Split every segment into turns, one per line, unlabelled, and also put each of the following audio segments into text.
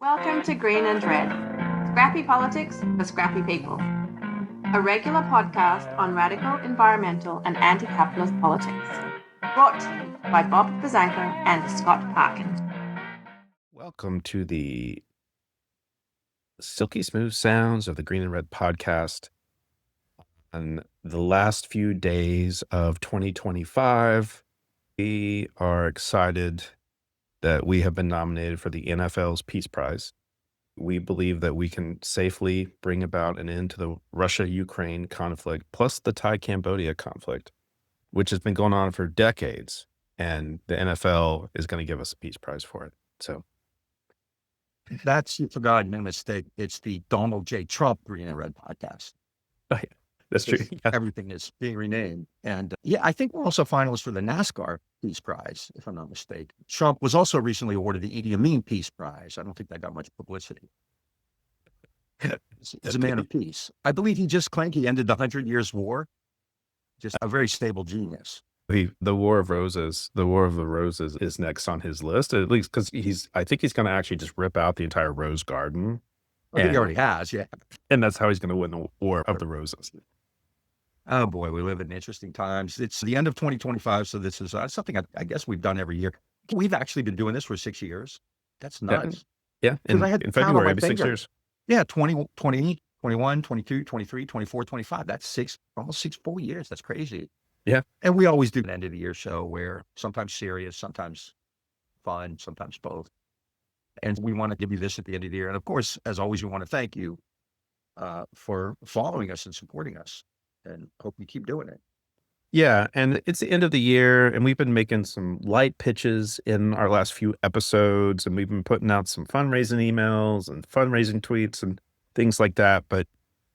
Welcome to Green and Red, Scrappy Politics for Scrappy People, a regular podcast on radical environmental and anti-capitalist politics, brought to you by Bob Brzanko and Scott Parkin.
Welcome to the silky smooth sounds of the Green and Red podcast. On the last few days of 2025, we are excited that we have been nominated for the NFL's Peace Prize. We believe that we can safely bring about an end to the Russia-Ukraine conflict, plus the Thai-Cambodia conflict, which has been going on for decades, and the NFL is going to give us a Peace Prize for it. So
That's, you forgot, my mistake. It's the Donald J. Trump Green and Red podcast.
oh, yeah, that's true. Yeah.
Everything is being renamed. And I think we're also finalists for the NASCAR Peace Prize, if I'm not mistaken. Trump was also recently awarded the Idi Amin Peace Prize. I don't think that got much publicity. He's a man of peace. I believe he just claimed he ended the 100 Years' War. Just a very stable genius.
The War of Roses, the War of the Roses is next on his list, at least because I think he's going to actually just rip out the entire Rose Garden.
I think he already has, yeah.
And that's how he's going to win the War of the Roses.
Oh boy, we live in interesting times. It's the end of 2025, so this is something I guess we've done every year. We've actually been doing this for 6 years. That's nuts.
Yeah, in February, it'll be 6 years.
Yeah, 20, 21, 22, 23, 24, 25. That's almost 6 full years. That's crazy.
Yeah.
And we always do an end of the year show where sometimes serious, sometimes fun, sometimes both. And we want to give you this at the end of the year. And of course, as always, we want to thank you for following us and supporting us, and hope you keep doing it.
Yeah, and it's the end of the year, and we've been making some light pitches in our last few episodes, and we've been putting out some fundraising emails and fundraising tweets and things like that. But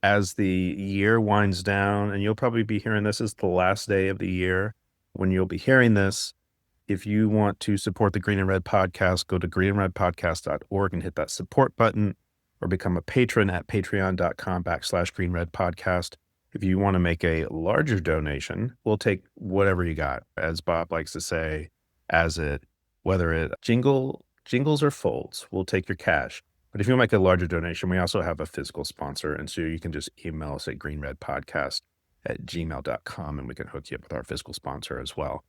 as the year winds down, and you'll probably be hearing this is the last day of the year when you'll be hearing this, if you want to support the Green and Red podcast, go to greenandredpodcast.org and hit that support button, or become a patron at patreon.com/greenredpodcast. If you want to make a larger donation, we'll take whatever you got, as Bob likes to say, whether it jingles or folds, we'll take your cash. But if you make a larger donation, we also have a physical sponsor. And so you can just email us at greenredpodcast@gmail.com, and we can hook you up with our physical sponsor as well.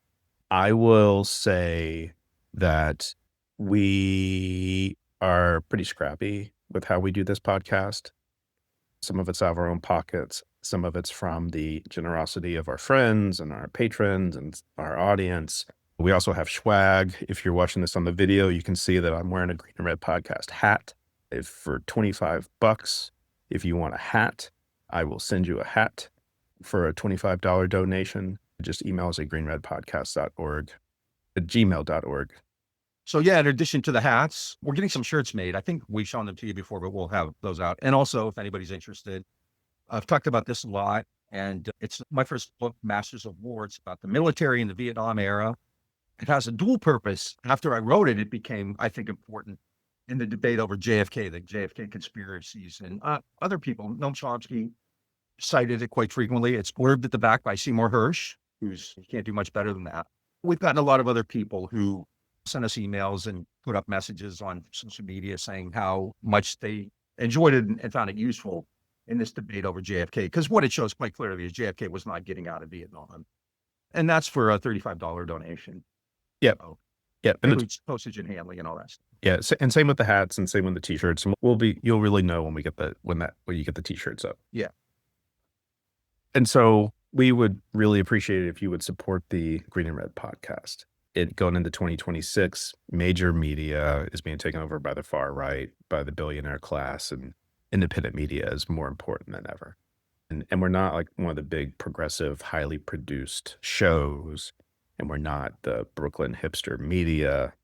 I will say that we are pretty scrappy with how we do this podcast. Some of it's out of our own pockets. Some of it's from the generosity of our friends and our patrons and our audience. We also have swag. If you're watching this on the video, you can see that I'm wearing a Green and Red podcast hat. If for $25, if you want a hat, I will send you a hat for a $25 donation. Just email us at greenredpodcast.org, at gmail.org.
So in addition to the hats, we're getting some shirts made. I think we've shown them to you before, but we'll have those out. And also, if anybody's interested, I've talked about this a lot, and it's my first book, Masters of War. It's about the military in the Vietnam era. It has a dual purpose. After I wrote it, it became, I think, important in the debate over JFK, the JFK conspiracies, and other people. Noam Chomsky cited it quite frequently. It's blurbed at the back by Seymour Hersh, he can't do much better than that. We've gotten a lot of other people who sent us emails and put up messages on social media saying how much they enjoyed it and found it useful in this debate over JFK. Because what it shows quite clearly is JFK was not getting out of Vietnam. And that's for a $35 donation.
Yeah.
So,
yeah.
And postage and handling and all that stuff.
Yeah. And same with the hats and same with the t-shirts. And you'll really know when you get the t-shirts up.
Yeah.
And so we would really appreciate it if you would support the Green and Red podcast. It going into 2026, major media is being taken over by the far right, by the billionaire class, and independent media is more important than ever. And we're not like one of the big progressive, highly produced shows, and we're not the Brooklyn hipster media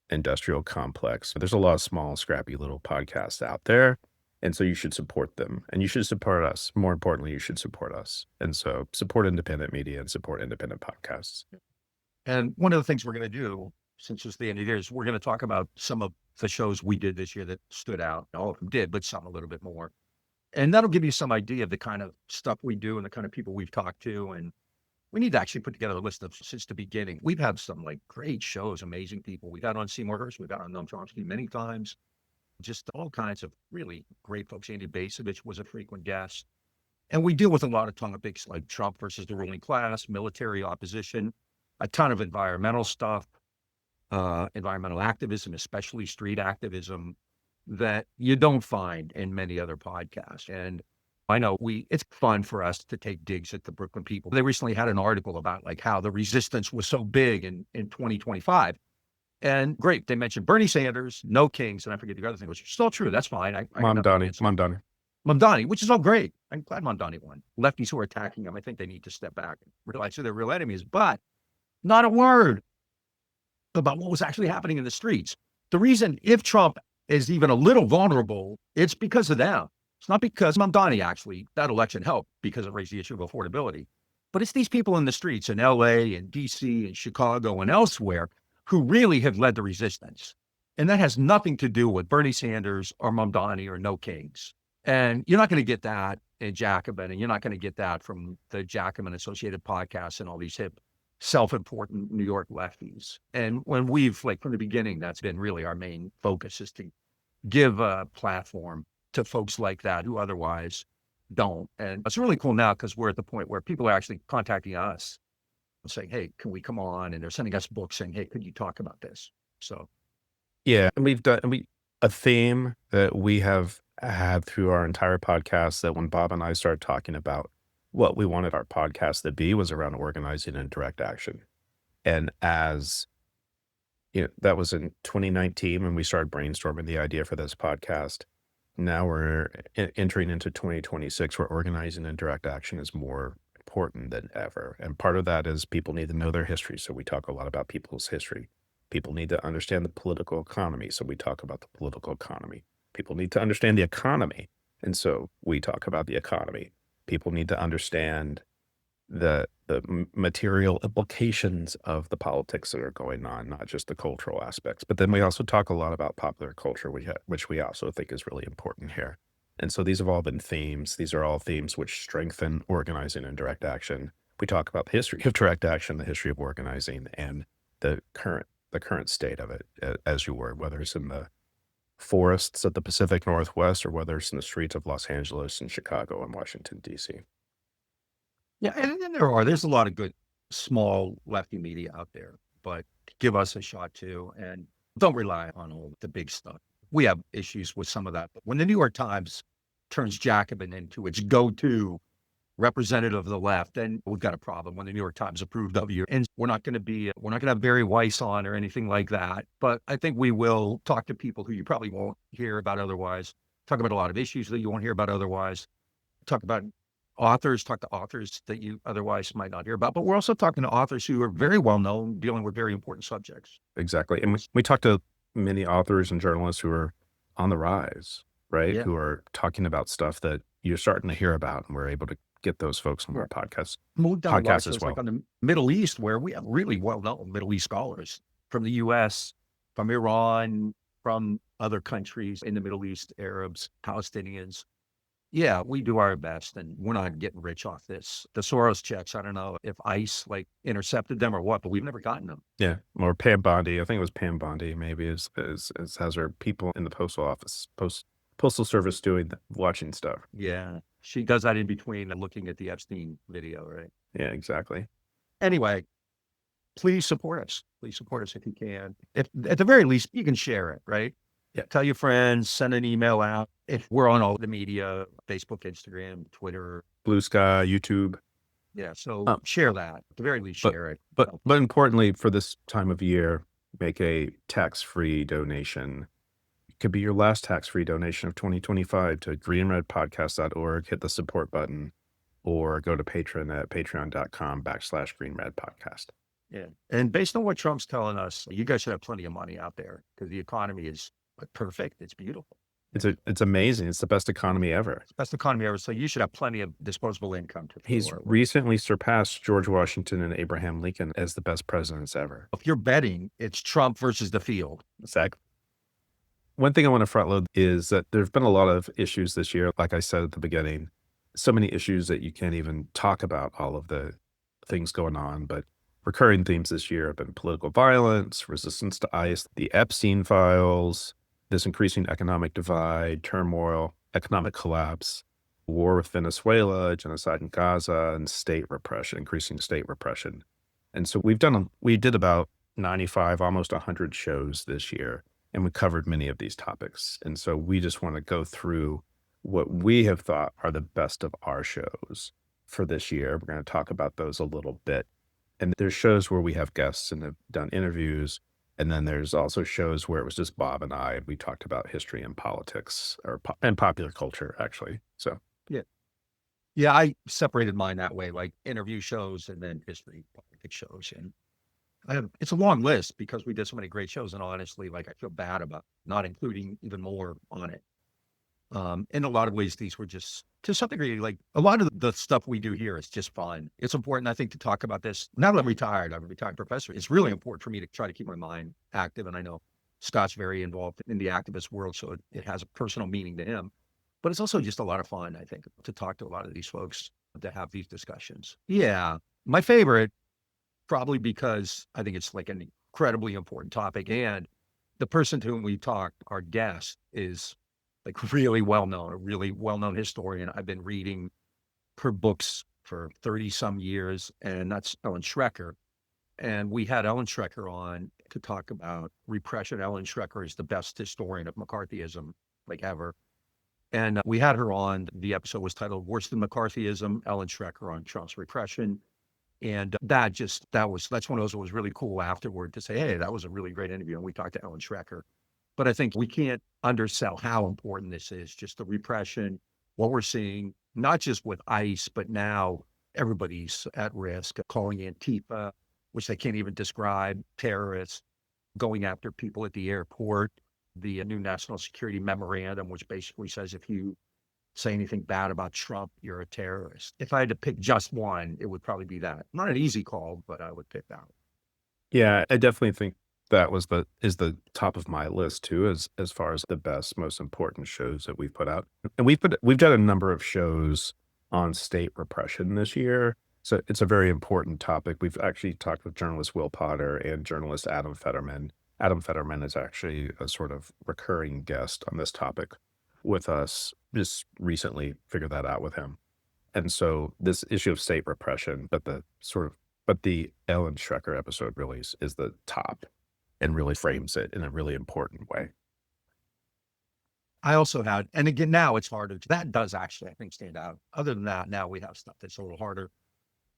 industrial complex. There's a lot of small, scrappy little podcasts out there. And so you should support them, and you should support us. More importantly, you should support us. And so support independent media and support independent podcasts.
And one of the things we're going to do, since it's the end of the year, is we're going to talk about some of the shows we did this year that stood out. All of them did, but some a little bit more. And that'll give you some idea of the kind of stuff we do and the kind of people we've talked to. And we need to actually put together a list of, since the beginning, we've had some like great shows, amazing people. We've had on Seymour Hersh, we've had on Noam Chomsky many times. just all kinds of really great folks. Andy Basovich was a frequent guest. And we deal with a lot of topics like Trump versus the ruling class, military opposition, a ton of environmental stuff, environmental activism, especially street activism, that you don't find in many other podcasts. And I know it's fun for us to take digs at the Brooklyn people. They recently had an article about like how the resistance was so big in 2025. And great, they mentioned Bernie Sanders, no kings, and I forget the other thing, which is still true. That's fine. I got nothing against it. Mamdani, which is all great. I'm glad Mamdani won. Lefties who are attacking him, I think they need to step back and realize who their real enemies, but not a word about what was actually happening in the streets. The reason, if Trump is even a little vulnerable, it's because of them. It's not because Mamdani actually, that election helped because it raised the issue of affordability. But it's these people in the streets in LA and DC and Chicago and elsewhere who really have led the resistance. And that has nothing to do with Bernie Sanders or Mamdani or no kings. And you're not going to get that in Jacobin, and you're not going to get that from the Jacobin Associated podcasts and all these hip, self-important New York lefties. And when we've, like from the beginning, that's been really our main focus, is to give a platform to folks like that who otherwise don't. And it's really cool now because we're at the point where people are actually contacting us saying, hey, can we come on? And they're sending us books saying, hey, could you talk about this? So,
Yeah. And a theme that we have had through our entire podcast, that when Bob and I started talking about what we wanted our podcast to be, was around organizing and direct action. And as you know, that was in 2019 when we started brainstorming the idea for this podcast. Now we're entering into 2026, where organizing and direct action is more important than ever. And part of that is people need to know their history. So we talk a lot about people's history. People need to understand the political economy. So we talk about the political economy. People need to understand the economy. And so we talk about the economy. People need to understand the material implications of the politics that are going on, not just the cultural aspects. But then we also talk a lot about popular culture, which we also think is really important here. And so these have all been themes. These are all themes which strengthen organizing and direct action. We talk about the history of direct action, the history of organizing, and the current state of it, as you were, whether it's in the forests of the Pacific Northwest or whether it's in the streets of Los Angeles and Chicago and Washington, D.C.
yeah, and then there's a lot of good small lefty media out there, but give us a shot too, and don't rely on all the big stuff. We have issues with some of that. But when the New York Times turns Jacobin into its go-to representative of the left, then we've got a problem. When the New York Times approved of you, and we're not going to have Barry Weiss on or anything like that. But I think we will talk to people who you probably won't hear about otherwise. Talk about a lot of issues that you won't hear about otherwise. Talk to authors that you otherwise might not hear about. But we're also talking to authors who are very well known, dealing with very important subjects.
Exactly. And we talk to many authors and journalists who are on the rise, right?
Yeah.
Who are talking about stuff that you're starting to hear about, and we're able to get those folks on our podcasts.
Moved down
Podcasts as well.
like on the Middle East, where we have really well-known Middle East scholars from the U.S., from Iran, from other countries in the Middle East, Arabs, Palestinians. Yeah, we do our best, and we're not getting rich off this. The Soros checks, I don't know if ICE intercepted them or what, but we've never gotten them.
Yeah, or Pam Bondi. I think it was Pam Bondi. Maybe has her people in the postal service watching stuff.
Yeah, she does that in between looking at the Epstein video, right?
Yeah, exactly.
Anyway, please support us. Please support us if you can. If at the very least you can share it, right?
Yeah.
Tell your friends, send an email out. If we're on all the media, Facebook, Instagram, Twitter,
Blue Sky, YouTube.
Yeah. So share that. At the very least, share it.
But importantly, for this time of year, make a tax-free donation. It could be your last tax-free donation of 2025 to greenredpodcast.org. Hit the support button, or go to Patreon at patreon.com/greenredpodcast.
Yeah. And based on what Trump's telling us, you guys should have plenty of money out there because the economy is perfect. It's beautiful.
It's amazing. It's the best economy ever.
It's the best economy ever. So you should have plenty of disposable income.
He's recently surpassed George Washington and Abraham Lincoln as the best presidents ever.
If you're betting, it's Trump versus the field.
Exactly. One thing I want to front load is that there's been a lot of issues this year. Like I said at the beginning, so many issues that you can't even talk about all of the things going on. But recurring themes this year have been political violence, resistance to ICE, the Epstein files, this increasing economic divide, turmoil, economic collapse, war with Venezuela, genocide in Gaza, and state repression, increasing state repression. And so we did about 95, almost 100 shows this year, and we covered many of these topics. And so we just want to go through what we have thought are the best of our shows for this year. We're going to talk about those a little bit. And there's shows where we have guests and have done interviews. And then there's also shows where it was just Bob and I, and we talked about history and politics and popular culture, actually. So,
Yeah. Yeah, I separated mine that way, like interview shows and then history politics shows. And it's a long list because we did so many great shows. And honestly, like I feel bad about not including even more on it. In a lot of ways, these were just to some degree, like a lot of the stuff we do here is just fun. It's important, I think, to talk about this. Now that I'm a retired professor, it's really important for me to try to keep my mind active. And I know Scott's very involved in the activist world, so it has a personal meaning to him. But it's also just a lot of fun, I think, to talk to a lot of these folks, to have these discussions. Yeah. My favorite, probably because I think it's like an incredibly important topic. And the person to whom we talked, our guest, is like really well known, a really well known historian. I've been reading her books for 30 some years, and that's Ellen Schrecker. And we had Ellen Schrecker on to talk about repression. Ellen Schrecker is the best historian of McCarthyism like ever. And we had her on. The episode was titled Worse Than McCarthyism, Ellen Schrecker on Trump's Repression. And that's one of those that was really cool afterward to say, hey, that was a really great interview. And we talked to Ellen Schrecker. But I think we can't undersell how important this is, just the repression, what we're seeing, not just with ICE, but now everybody's at risk, calling Antifa, which they can't even describe, terrorists, going after people at the airport, the new national security memorandum, which basically says if you say anything bad about Trump, you're a terrorist. If I had to pick just one, it would probably be that. Not an easy call, but I would pick that one.
yeah, I definitely think that is the top of my list too, as far as the best, most important shows that we've put out. And we've done a number of shows on state repression this year. So it's a very important topic. We've actually talked with journalist Will Potter and journalist Adam Fetterman. Adam Fetterman is actually a sort of recurring guest on this topic with us. Just recently figured that out with him. And so this issue of state repression, but the Ellen Schrecker episode really is the top and really frames it in a really important way.
I also had, and again, now it's harder. That does actually, I think, stand out. Other than that, now we have stuff that's a little harder.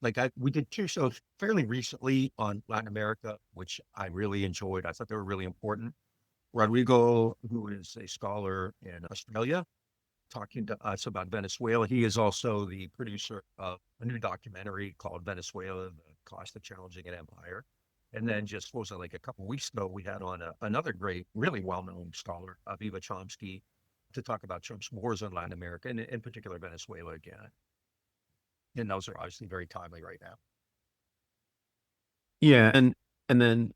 Like we did 2 shows fairly recently on Latin America, which I really enjoyed. I thought they were really important. Rodrigo, who is a scholar in Australia, talking to us about Venezuela. He is also the producer of a new documentary called Venezuela, The Cost of Challenging an Empire. And then just, what was it, like a couple of weeks ago, we had on another great, really well-known scholar, Aviva Chomsky, to talk about Trump's wars in Latin America, and in particular Venezuela again. And those are obviously very timely right now.
Yeah, and then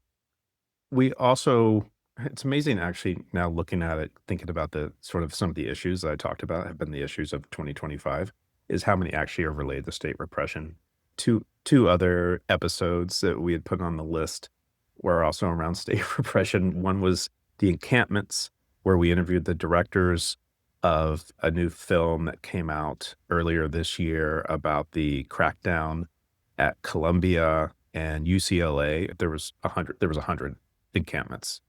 we also it's amazing actually now looking at it, thinking about the sort of some of the issues that I talked about have been the issues of 2025, is how many actually are related to state repression. Two other episodes that we had put on the list were also around state repression. One was The Encampments, where we interviewed the directors of a new film that came out earlier this year about the crackdown at Columbia and UCLA. There was 100 encampments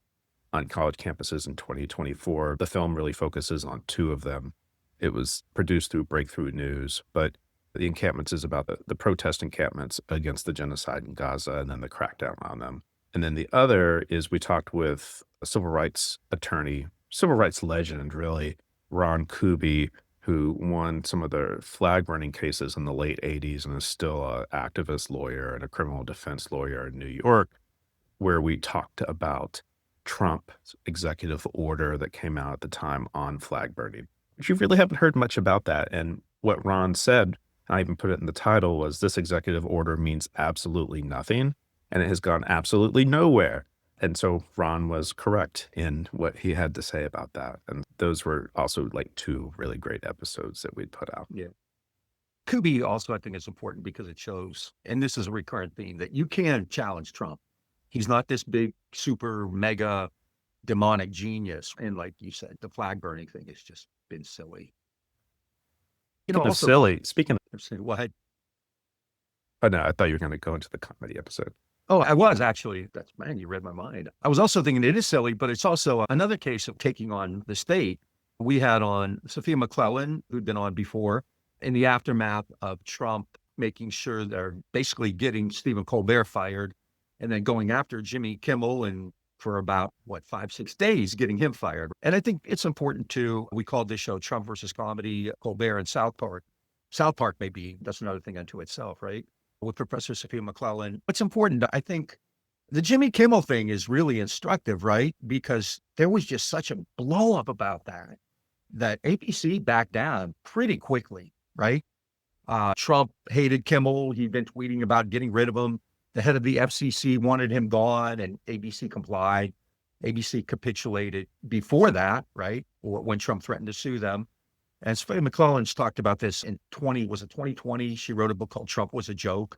on college campuses in 2024. The film really focuses on 2 of them. It was produced through Breakthrough News, but the encampments is about the protest encampments against the genocide in Gaza and then the crackdown on them. And then the other is we talked with a civil rights attorney, civil rights legend, really, Ron Kuby, who won some of the flag burning cases in the late 80s and is still an activist lawyer and a criminal defense lawyer in New York, where we talked about Trump's executive order that came out at the time on flag burning. But you really haven't heard much about that. And what Ron said, I even put it in the title, was this executive order means absolutely nothing, and it has gone absolutely nowhere. And so Ron was correct in what he had to say about that. And those were also like 2 really great episodes that we'd put out.
Yeah. Kubi also, I think, is important because it shows, and this is a recurrent theme, that you can challenge Trump. He's not this big, super, mega demonic genius. And like you said, the flag burning thing has just been silly.
Speaking of
Also,
silly, speaking
what?
oh no, I thought you were going to go into the comedy episode.
Oh, I was actually. Man, you read my mind. I was also thinking it is silly, but it's also another case of taking on the state. We had on Sophia McClellan, who'd been on before, in the aftermath of Trump making sure they're basically getting Stephen Colbert fired and then going after Jimmy Kimmel and for about, 5-6 days, getting him fired. And I think it's important too. We called this show Trump versus Comedy, Colbert and South Park. South Park that's another thing unto itself, right? With Professor Sophia McClellan. What's important, I think the Jimmy Kimmel thing is really instructive, right? Because there was just such a blow up about that ABC backed down pretty quickly, right? Trump hated Kimmel. He'd been tweeting about getting rid of him. The head of the FCC wanted him gone, and ABC complied. ABC capitulated before that, right? Or when Trump threatened to sue them. And Sophia McClellan's talked about this in 2020? She wrote a book called Trump Was a Joke,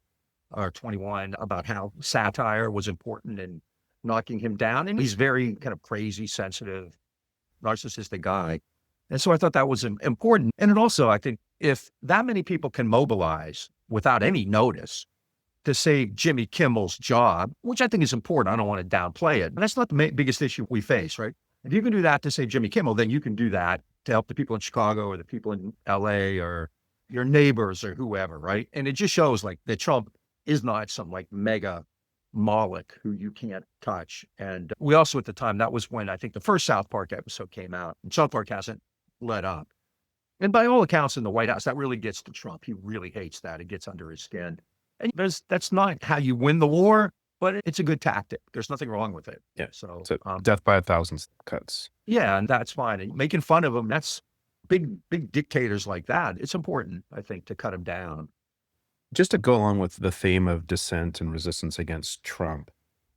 or 21, about how satire was important in knocking him down. And he's very kind of crazy, sensitive, narcissistic guy. And so I thought that was important. And it also, I think, if that many people can mobilize without any notice to save Jimmy Kimmel's job, which I think is important, I don't want to downplay it, but that's not the biggest issue we face, right? If you can do that to save Jimmy Kimmel, then you can do that to help the people in Chicago or the people in LA or your neighbors or whoever, right? And it just shows like that Trump is not some like mega Moloch who you can't touch. And we also at the time, that was when I think the first South Park episode came out, and South Park hasn't let up. And by all accounts in the White House, that really gets to Trump. He really hates that. It gets under his skin. And that's not how you win the war, but it's a good tactic. There's nothing wrong with it.
Yeah.
So
death by 1,000 cuts.
Yeah, and that's fine. And making fun of them, that's big dictators like that. It's important, I think, to cut them down.
Just to go along with the theme of dissent and resistance against Trump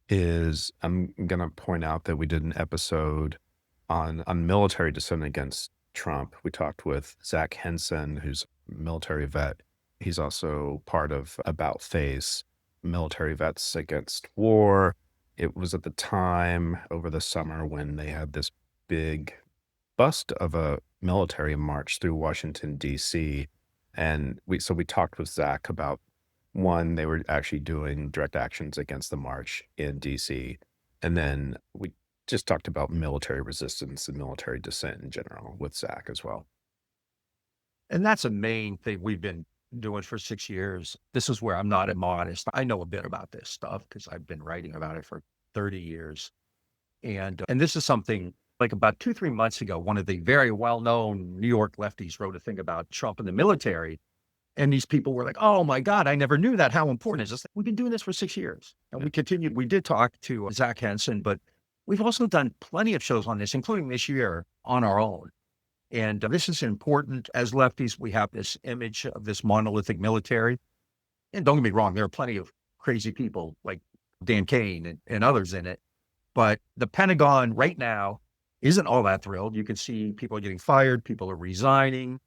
is I'm going to point out that we did an episode on military dissent against Trump. We talked with Zach Henson, who's a military vet. He's also part of About Face, Military Vets Against War. It was at the time over the summer when they had this big bust of a military march through Washington, D.C. And we talked with Zach about, one, they were actually doing direct actions against the march in D.C. And then we just talked about military resistance and military dissent in general with Zach as well.
And that's a main thing we've been doing for 6 years. This is where I'm not immodest. I know a bit about this stuff because I've been writing about it for 30 years. And this is something like about 2-3 months ago, one of the very well-known New York lefties wrote a thing about Trump and the military. And these people were like, oh my God, I never knew that. How important is this? We've been doing this for 6 years. And we continued. We did talk to Zach Henson, but we've also done plenty of shows on this, including this year on our own. And this is important. As lefties, we have this image of this monolithic military. And don't get me wrong, there are plenty of crazy people like Dan Cain and others in it. But the Pentagon right now isn't all that thrilled. You can see people are getting fired. People are resigning.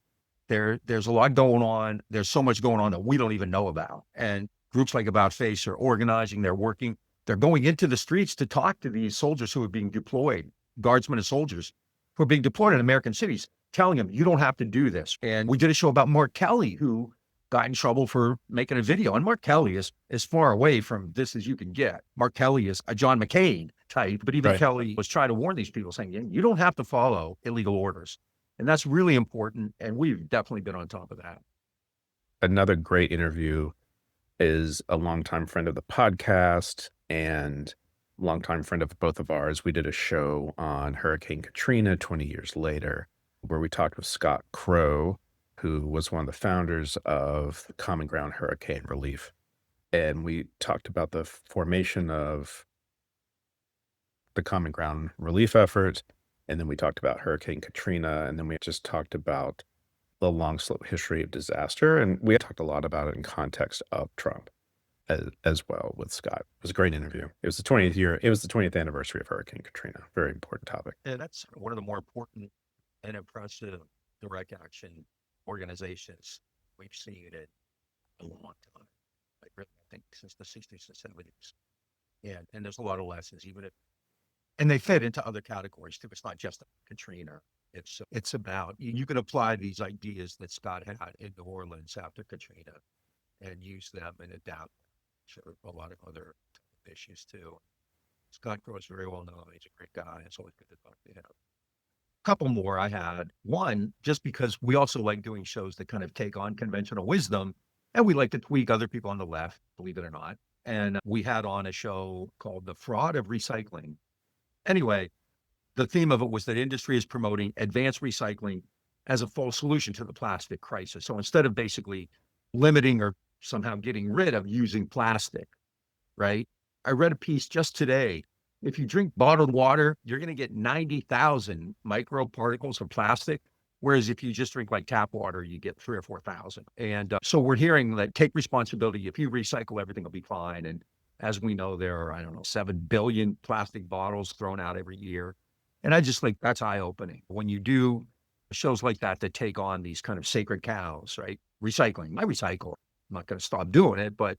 There's a lot going on. There's so much going on that we don't even know about. And groups like About Face are organizing. They're working. They're going into the streets to talk to these soldiers who are being deployed, guardsmen and soldiers who are being deployed in American cities, telling them, you don't have to do this. And we did a show about Mark Kelly, who got in trouble for making a video. And Mark Kelly is as far away from this as you can get. Mark Kelly is a John McCain type, but even Kelly was trying to warn these people, saying, you don't have to follow illegal orders. And that's really important. And we've definitely been on top of that.
Another great interview is a longtime friend of the podcast and longtime friend of both of ours. We did a show on Hurricane Katrina 20 years later, where we talked with Scott Crow, who was one of the founders of Common Ground Hurricane Relief. And we talked about the formation of the Common Ground Relief effort. And then we talked about Hurricane Katrina. And then we just talked about the long, slow history of disaster. And we talked a lot about it in context of Trump as well with Scott. It was a great interview. It was the 20th year. It was the 20th anniversary of Hurricane Katrina. Very important topic.
And that's one of the more important and impressive direct action organizations we've seen in a long time. I think since the 60s and 70s. And there's a lot of lessons, even if And they fit into other categories too. It's not just Katrina. It's about, you can apply these ideas that Scott had in New Orleans after Katrina and use them and adapt to a lot of other issues too. Scott Gross very well known. He's a great guy. It's always good to talk to him. A couple more I had. One, just because we also like doing shows that kind of take on conventional wisdom, and we like to tweak other people on the left, believe it or not. And we had on a show called The Fraud of Recycling. Anyway, the theme of it was that industry is promoting advanced recycling as a full solution to the plastic crisis. So instead of basically limiting or somehow getting rid of using plastic, right? I read a piece just today. If you drink bottled water, you're going to get 90,000 microparticles of plastic. Whereas if you just drink like tap water, you get 3,000 or 4,000. And so we're hearing that take responsibility. If you recycle, everything will be fine. And as we know, there are, 7 billion plastic bottles thrown out every year. And I just think that's eye-opening. When you do shows like that take on these kind of sacred cows, right? Recycling. I recycle. I'm not going to stop doing it, but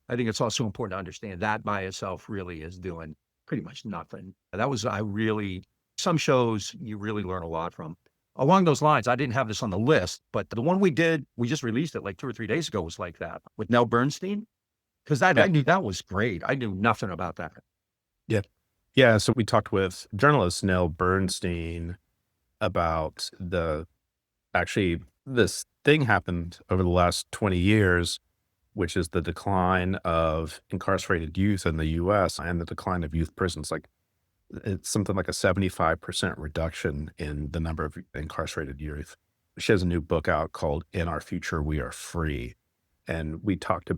I think it's also important to understand that by itself really is doing pretty much nothing. Some shows you really learn a lot from. Along those lines, I didn't have this on the list, but the one we just released it like 2 or 3 days ago was like that with Nell Bernstein. Because I knew that was great. I knew nothing about that.
Yeah. Yeah. So we talked with journalist Nell Bernstein about this thing happened over the last 20 years, which is the decline of incarcerated youth in the US and the decline of youth prisons. Like it's something like a 75% reduction in the number of incarcerated youth. She has a new book out called In Our Future, We Are Free. And we talked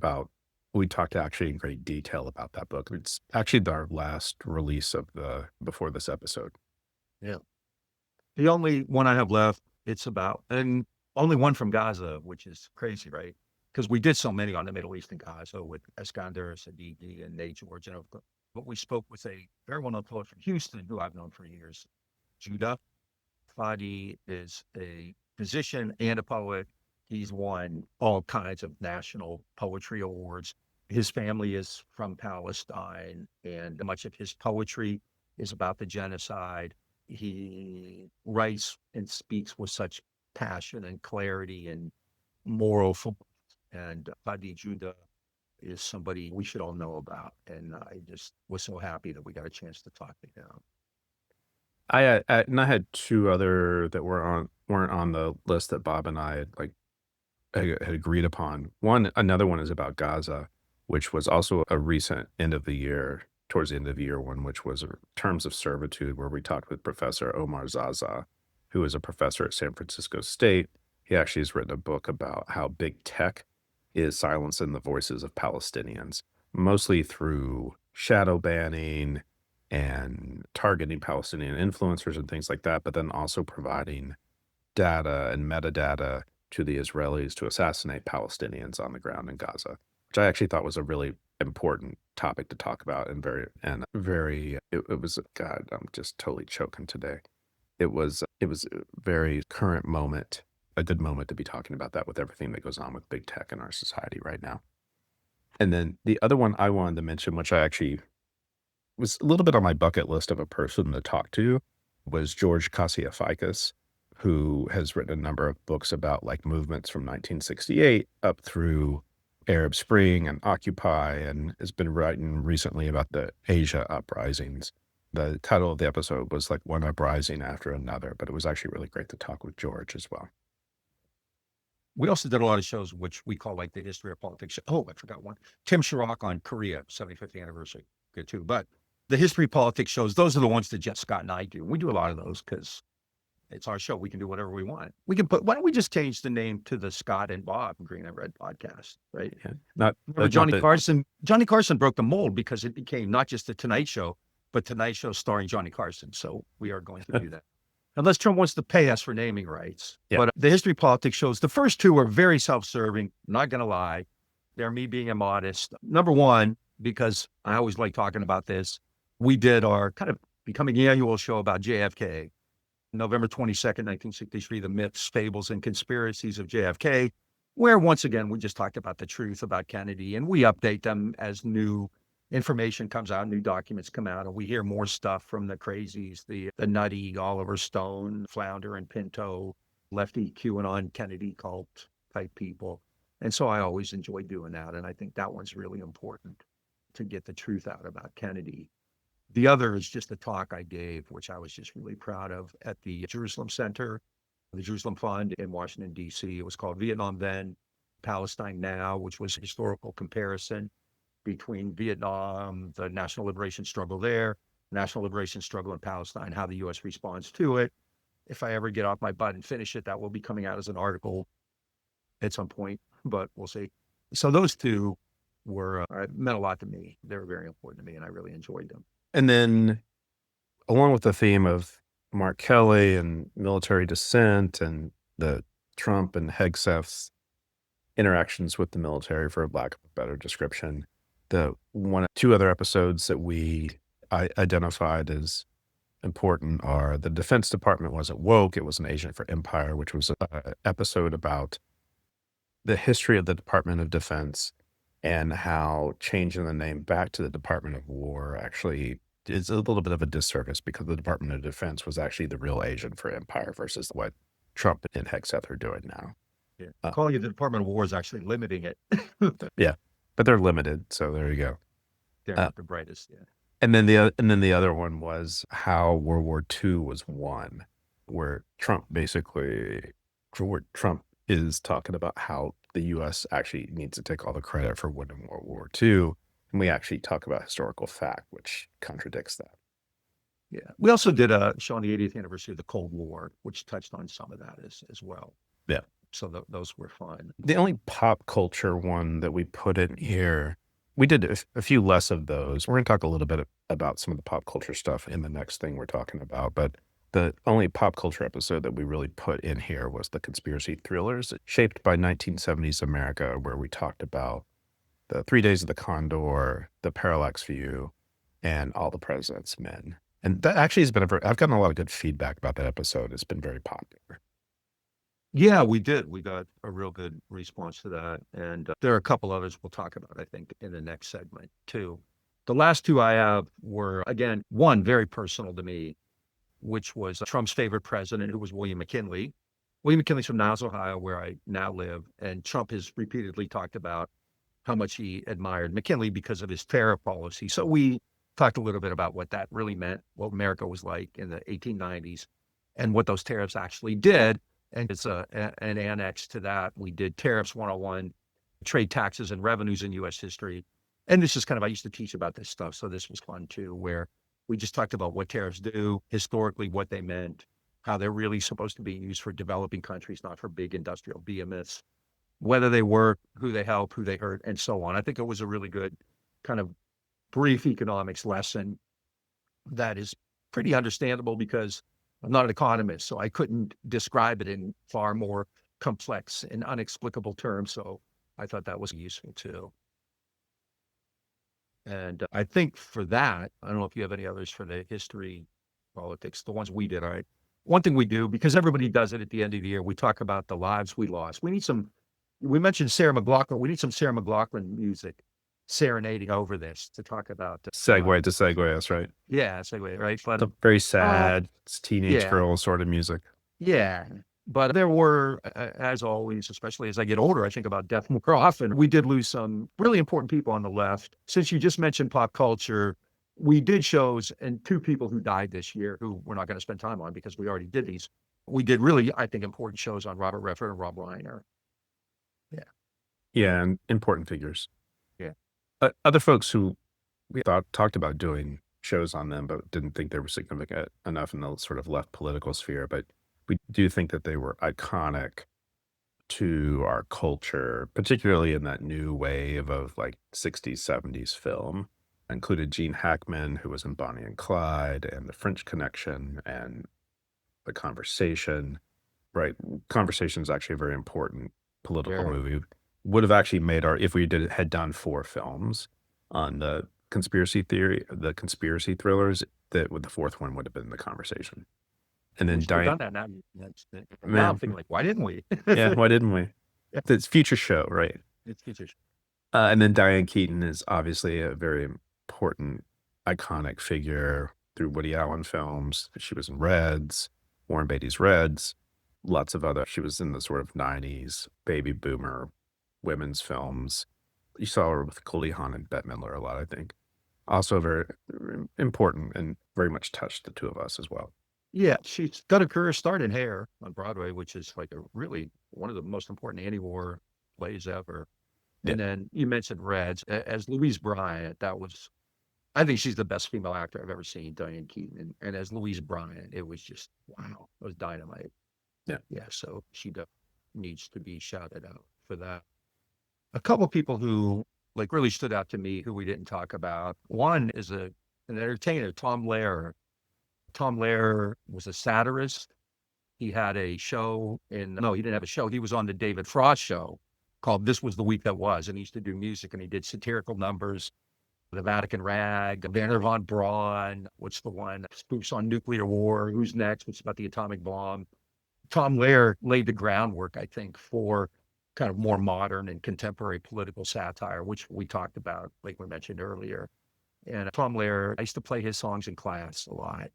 actually in great detail about that book. It's actually our last release before this episode.
Yeah. The only one I have left, and only one from Gaza, which is crazy, right? Because we did so many on the Middle East and Gaza with Eskander, Sadiki, and Nate George. But we spoke with a very well-known poet from Houston, who I've known for years, Judah. Fadi is a physician and a poet. He's won all kinds of national poetry awards. His family is from Palestine, and much of his poetry is about the genocide. He writes and speaks with such passion and clarity and moral. And Fadi Judah is somebody we should all know about. And I just was so happy that we got a chance to talk to him.
I had 2 other that weren't on the list that Bob and I had agreed upon. Another one is about Gaza, which was also a recent towards the end of the year one, which was Terms of Servitude, where we talked with Professor Omar Zaza, who is a professor at San Francisco State. He actually has written a book about how big tech is silencing the voices of Palestinians, mostly through shadow banning and targeting Palestinian influencers and things like that, but then also providing data and metadata to the Israelis to assassinate Palestinians on the ground in Gaza, which I actually thought was a really important topic to talk about and it was, God, I'm just totally choking today. It was a very current moment, a good moment to be talking about that with everything that goes on with big tech in our society right now. And then the other one I wanted to mention, which I actually was a little bit on my bucket list of a person to talk to, was George Katsiafikis, who has written a number of books about movements from 1968 up through Arab Spring and Occupy, and has been writing recently about the Asia uprisings. The title of the episode was one uprising after another, but it was actually really great to talk with George as well.
We also did a lot of shows which we call the history of politics. Oh, I forgot one. Tim Sharrock on Korea, 75th anniversary. Good too. But the history of politics shows, those are the ones that Jeff Scott and I do. We do a lot of those because it's our show. We can do whatever we want. Why don't we just change the name to the Scott and Bob Green and Red podcast, right?
Yeah.
Johnny Carson broke the mold because it became not just the Tonight Show, but Tonight Show starring Johnny Carson. So we are going to do that. Unless Trump wants to pay us for naming rights. Yeah. But the history of politics shows, the first 2 are very self-serving. Not going to lie. They're me being immodest. Number 1, because I always like talking about this, we did our kind of becoming annual show about JFK. November 22nd, 1963, the myths, fables, and conspiracies of JFK, where once again, we just talked about the truth about Kennedy, and we update them as new information comes out, new documents come out, and we hear more stuff from the crazies, the nutty Oliver Stone, Flounder and Pinto, lefty QAnon Kennedy cult type people. And so I always enjoy doing that. And I think that one's really important to get the truth out about Kennedy. The other is just a talk I gave, which I was just really proud of at the Jerusalem Center, the Jerusalem Fund in Washington, D.C. It was called Vietnam Then, Palestine Now, which was a historical comparison between Vietnam, the national liberation struggle there, national liberation struggle in Palestine, how the U.S. responds to it. If I ever get off my butt and finish it, that will be coming out as an article at some point, but we'll see. So those two were meant a lot to me. They were very important to me, and I really enjoyed them.
And then, along with the theme of Mark Kelly and military dissent and the Trump and Hegseth's interactions with the military, for a lack of a better description, two other episodes that I identified as important are the Defense Department wasn't woke, it was an agent for empire, which was an episode about the history of the Department of Defense and how changing the name back to the Department of War actually is a little bit of a disservice, because the Department of Defense was actually the real agent for empire versus what Trump and Hegseth are doing now.
Yeah. Calling it the Department of War is actually limiting it.
Yeah, but they're limited, so there you go.
They're not the brightest. Yeah.
And then the other one was how World War II was won, where Trump is talking about how the U.S. actually needs to take all the credit for winning World War II. And we actually talk about historical fact, which contradicts that.
Yeah. We also did a show on the 80th anniversary of the Cold War, which touched on some of that as well.
Yeah.
So those were fun.
The only pop culture one that we put in here, we did a few less of those. We're going to talk a little bit about some of the pop culture stuff in the next thing we're talking about. But the only pop culture episode that we really put in here was the conspiracy thrillers shaped by 1970s America, where we talked about the 3 Days of the Condor, the Parallax View, and All the President's Men. And that actually has been I've gotten a lot of good feedback about that episode. It's been very popular.
Yeah, we did. We got a real good response to that. And there are a couple others we'll talk about, I think, in the next segment, too. The last two I have were, again, one very personal to me, which was Trump's favorite president, who was William McKinley. William McKinley's from Niles, Ohio, where I now live. And Trump has repeatedly talked about how much he admired McKinley because of his tariff policy. So we talked a little bit about what that really meant, what America was like in the 1890s, and what those tariffs actually did. And it's an annex to that. We did Tariffs 101, trade taxes and revenues in U.S. history. And this is I used to teach about this stuff, so this was fun too, where we just talked about what tariffs do, historically, what they meant, how they're really supposed to be used for developing countries, not for big industrial behemoths, whether they work, who they help, who they hurt, and so on. I think it was a really good kind of brief economics lesson that is pretty understandable, because I'm not an economist, so I couldn't describe it in far more complex and unexplicable terms. So I thought that was useful too. And I think for that, I don't know if you have any others for the history, politics, the ones we did. All right. One thing we do, because everybody does it at the end of the year, we talk about the lives we lost. We mentioned Sarah McLachlan. We need some Sarah McLachlan music serenading over this to talk about.
Segue to segue, that's right.
Yeah, segue, right? But,
it's very sad, it's teenage girl sort of music.
Yeah. But there were, as always, especially as I get older, I think about death more often. We did lose some really important people on the left. Since you just mentioned pop culture, we did shows, and two people who died this year, who we're not going to spend time on because we already did these. We did really, I think, important shows on Robert Redford and Rob Reiner. Yeah.
Yeah, and important figures.
Yeah.
Other folks who we talked about doing shows on them, but didn't think they were significant enough in the sort of left political sphere. But we do think that they were iconic to our culture, particularly in that new wave of like 60s, 70s film. Included Gene Hackman, who was in Bonnie and Clyde, and The French Connection, and The Conversation. Right, Conversation is actually a very important political movie. Would have actually made if we had done 4 films on the conspiracy thrillers, that the 4th one would have been The Conversation. And then
done that now. Now I'm thinking, like, why didn't we?
Yeah, why didn't we? Yeah. It's future show, right?
It's future show.
And then Diane Keaton is obviously a very important, iconic figure through Woody Allen films. She was in Reds, Warren Beatty's Reds, lots of other. She was in the sort of 90s baby boomer women's films. You saw her with Goldie Hawn and Bette Midler a lot, I think. Also very important and very much touched the two of us as well.
Yeah, she's got a career start in Hair on Broadway, which is like a really one of the most important anti-war plays ever.
Yeah.
And then you mentioned Reds as Louise Bryant. I think she's the best female actor I've ever seen, Diane Keaton. And as Louise Bryant, it was just, wow, it was dynamite.
Yeah.
Yeah. So she needs to be shouted out for that. A couple people who like really stood out to me who we didn't talk about. One is an entertainer, Tom Lehrer. Tom Lehrer was a satirist. He had a show no, he didn't have a show. He was on the David Frost show called This Was the Week That Was. And he used to do music and he did satirical numbers. The Vatican Rag, Werner von Braun, what's the one? Spoofs on nuclear war. Who's next? What's about the atomic bomb? Tom Lehrer laid the groundwork, I think, for kind of more modern and contemporary political satire, which we talked about, like we mentioned earlier. And Tom Lehrer, I used to play his songs in class a lot,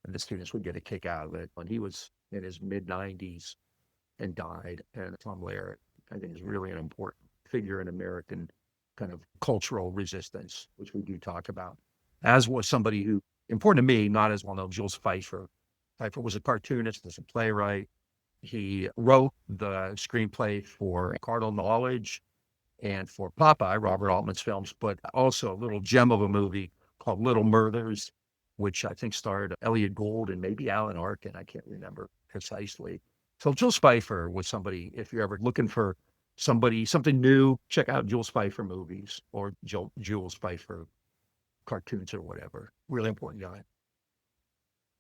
and the students would get a kick out of it. When he was in his mid-90s and died, and Tom Lehrer, I think, is really an important figure in American kind of cultural resistance, which we do talk about, as was somebody who, important to me, not as well known, Jules Feiffer. Feiffer was a cartoonist, was a playwright. He wrote the screenplay for Cardinal Knowledge and for Popeye, Robert Altman's films, but also a little gem of a movie called Little Murders, which I think starred Elliot Gould and maybe Alan Arkin. I can't remember precisely. So Jules Feiffer was somebody, if you're ever looking for something new, check out Jules Feiffer movies or Jules Feiffer cartoons or whatever. Really important guy.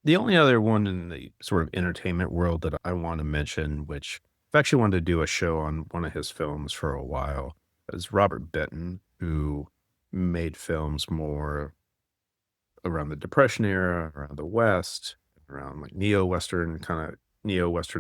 The only other one in the sort of entertainment world that I want to mention, which I've actually wanted to do a show on one of his films for a while, is Robert Benton, who made films more around the Depression era, around the West, around like neo-Western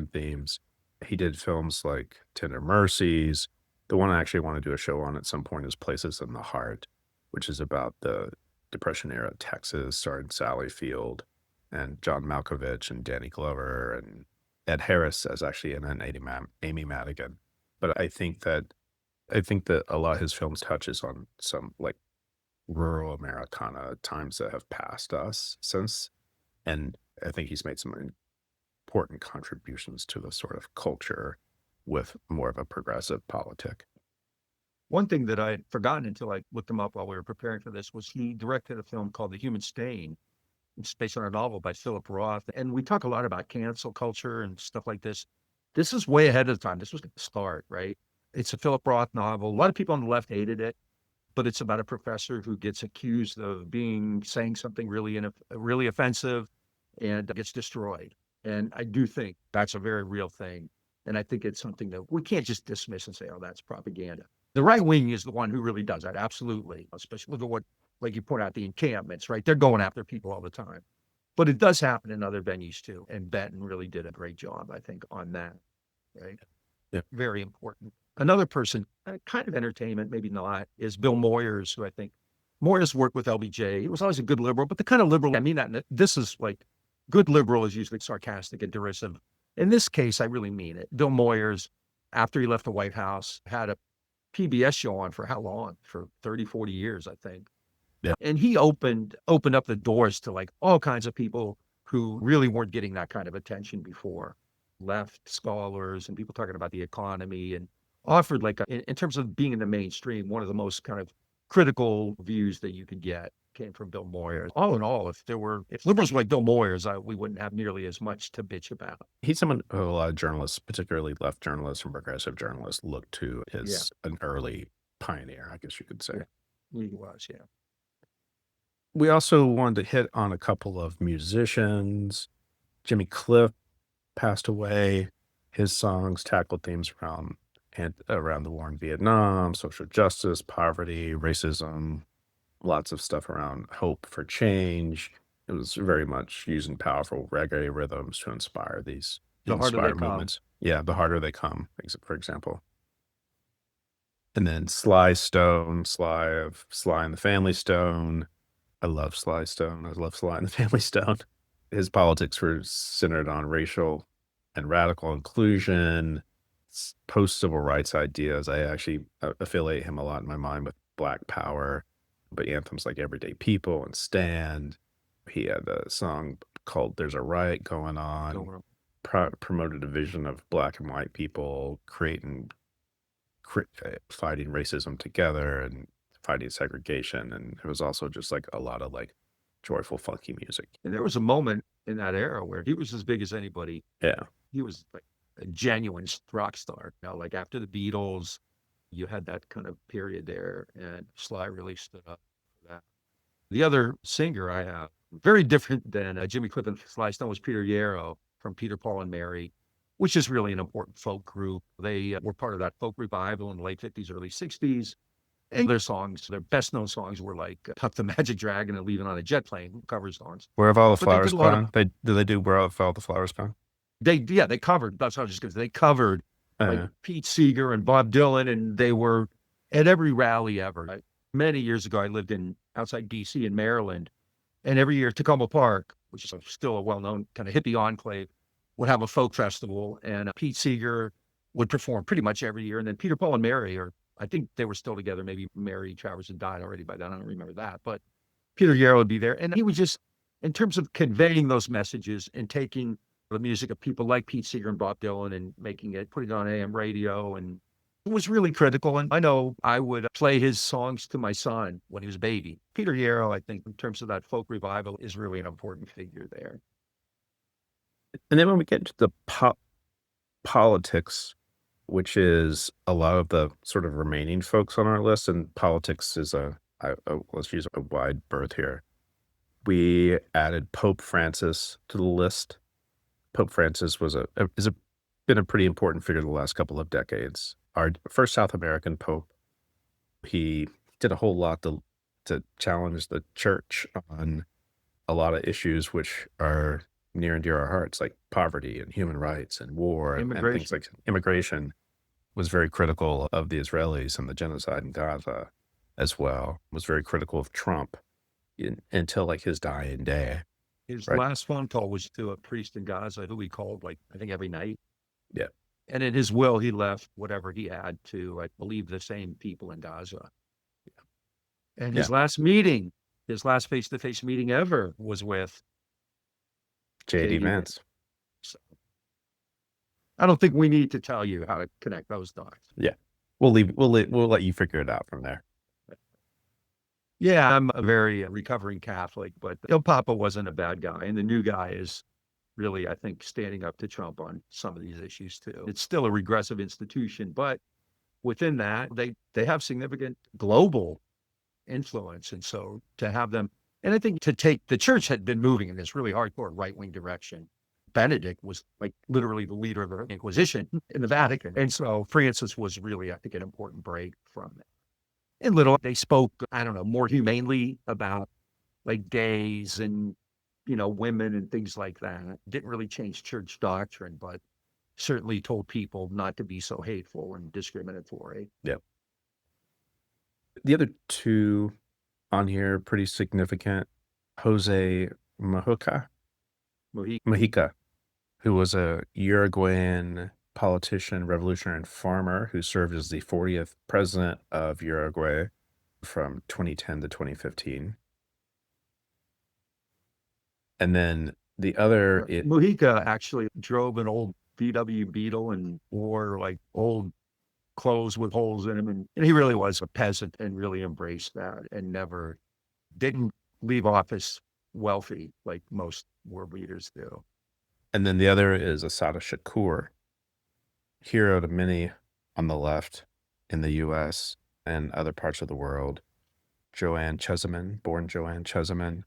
themes. He did films like Tender Mercies. The one I actually want to do a show on at some point is Places in the Heart, which is about the Depression era Texas, starring Sally Field and John Malkovich and Danny Glover and Ed Harris as actually in an Amy Madigan. But I think that a lot of his films touches on some like rural Americana times that have passed us since. And I think he's made some important contributions to the sort of culture with more of a progressive politic.
One thing that I had forgotten until I looked him up while we were preparing for this was he directed a film called The Human Stain. It's based on a novel by Philip Roth. And we talk a lot about cancel culture and stuff like this. This is way ahead of the time. This was going to start, right? It's a Philip Roth novel. A lot of people on the left hated it, but it's about a professor who gets accused of saying something really offensive and gets destroyed. And I do think that's a very real thing. And I think it's something that we can't just dismiss and say, oh, that's propaganda. The right wing is the one who really does that. Absolutely. Especially look at what, like you point out, the encampments, right? They're going after people all the time. But it does happen in other venues too. And Benton really did a great job, I think, on that. Right?
Yeah.
Very important. Another person, kind of entertainment, maybe not, is Bill Moyers, who I think Moyers worked with LBJ. He was always a good liberal, but the kind of liberal, I mean, that this is like good liberal is usually sarcastic and derisive. In this case, I really mean it. Bill Moyers, after he left the White House, had a PBS show on for how long? For 30, 40 years, I think.
Yeah.
And he opened up the doors to like all kinds of people who really weren't getting that kind of attention before. Left scholars and people talking about the economy, and offered like in terms of being in the mainstream, one of the most kind of critical views that you could get came from Bill Moyers. All in all, if liberals were like Bill Moyers, we wouldn't have nearly as much to bitch about.
He's someone who a lot of journalists, particularly left journalists and progressive journalists, look to as an early pioneer, I guess you could say.
Yeah. He was, yeah.
We also wanted to hit on a couple of musicians. Jimmy Cliff passed away. His songs tackled themes around the war in Vietnam, social justice, poverty, racism, lots of stuff around hope for change. It was very much using powerful reggae rhythms to inspire these movements. Yeah, The Harder They Come, for example. And then Sly and the Family Stone, I love Sly Stone. I love Sly and the Family Stone. His politics were centered on racial and radical inclusion, post-civil rights ideas. I actually affiliate him a lot in my mind with Black Power, but anthems like Everyday People and Stand. He had a song called There's a Riot Going On, promoted a vision of Black and white people fighting racism together and fighting segregation. And it was also just like a lot of like joyful, funky music.
And there was a moment in that era where he was as big as anybody.
Yeah.
He was like a genuine rock star. Like after the Beatles, you had that kind of period there, and Sly really stood up for that. The other singer I have, very different than Jimmy Cliff and Sly Stone, was Peter Yarrow from Peter, Paul, and Mary, which is really an important folk group. They were part of that folk revival in the late 50s, early 60s. And their songs, their best known songs were like Puff the Magic Dragon and Leaving on a Jet Plane, cover songs.
Where Have All the
But they
Flowers
did a lot
Gone? Do they do Where Have All the Flowers Gone?
They covered, that's what I was just going to say. They covered like Pete Seeger and Bob Dylan, and they were at every rally ever. Many years ago, I lived outside DC in Maryland, and every year Tacoma Park, which is still a well-known kind of hippie enclave, would have a folk festival, and Pete Seeger would perform pretty much every year. And then Peter, Paul, and Mary, or I think they were still together. Maybe Mary Travers had died already by then. I don't remember that. But Peter Yarrow would be there. And he was just, in terms of conveying those messages and taking the music of people like Pete Seeger and Bob Dylan and putting it on AM radio, and it was really critical. And I know I would play his songs to my son when he was a baby. Peter Yarrow, I think, in terms of that folk revival, is really an important figure there.
And then when we get into the politics, which is a lot of the sort of remaining folks on our list, and politics is let's use a wide berth here. We added Pope Francis to the list. Pope Francis been a pretty important figure the last couple of decades. Our first South American Pope. He did a whole lot to challenge the church on a lot of issues which are near and dear our hearts, like poverty and human rights and war and things like immigration. Was very critical of the Israelis and the genocide in Gaza as well. Was very critical of Trump until like his dying day.
His last phone call was to a priest in Gaza who he called, like, I think every night.
Yeah.
And in his will, he left whatever he had to, I believe, the same people in Gaza. Yeah. And his last meeting, his last face-to-face meeting ever was with
J.D. Vance.
So, I don't think we need to tell you how to connect those dots.
Yeah. We'll let you figure it out from there.
Yeah, I'm a very recovering Catholic, but El Papa wasn't a bad guy. And the new guy is really, I think, standing up to Trump on some of these issues too. It's still a regressive institution, but within that, they have significant global influence. And so to have them, and I think the church had been moving in this really hardcore right-wing direction. Benedict was like literally the leader of the Inquisition in the Vatican. And so Francis was really, I think, an important break from that. And they spoke, I don't know, more humanely about like gays and, women and things like that. Didn't really change church doctrine, but certainly told people not to be so hateful and discriminatory.
Yeah. The other two on here, pretty significant. Jose Mujica, who was a Uruguayan politician, revolutionary, and farmer who served as the 40th president of Uruguay from 2010 to 2015. And then the other...
Mujica actually drove an old VW Beetle and wore like old clothes with holes in them. And he really was a peasant and really embraced that and didn't leave office wealthy like most world leaders do.
And then the other is Assata Shakur, hero to many on the left in the U.S. and other parts of the world. Joanne Chesimard, born Joanne Chesimard.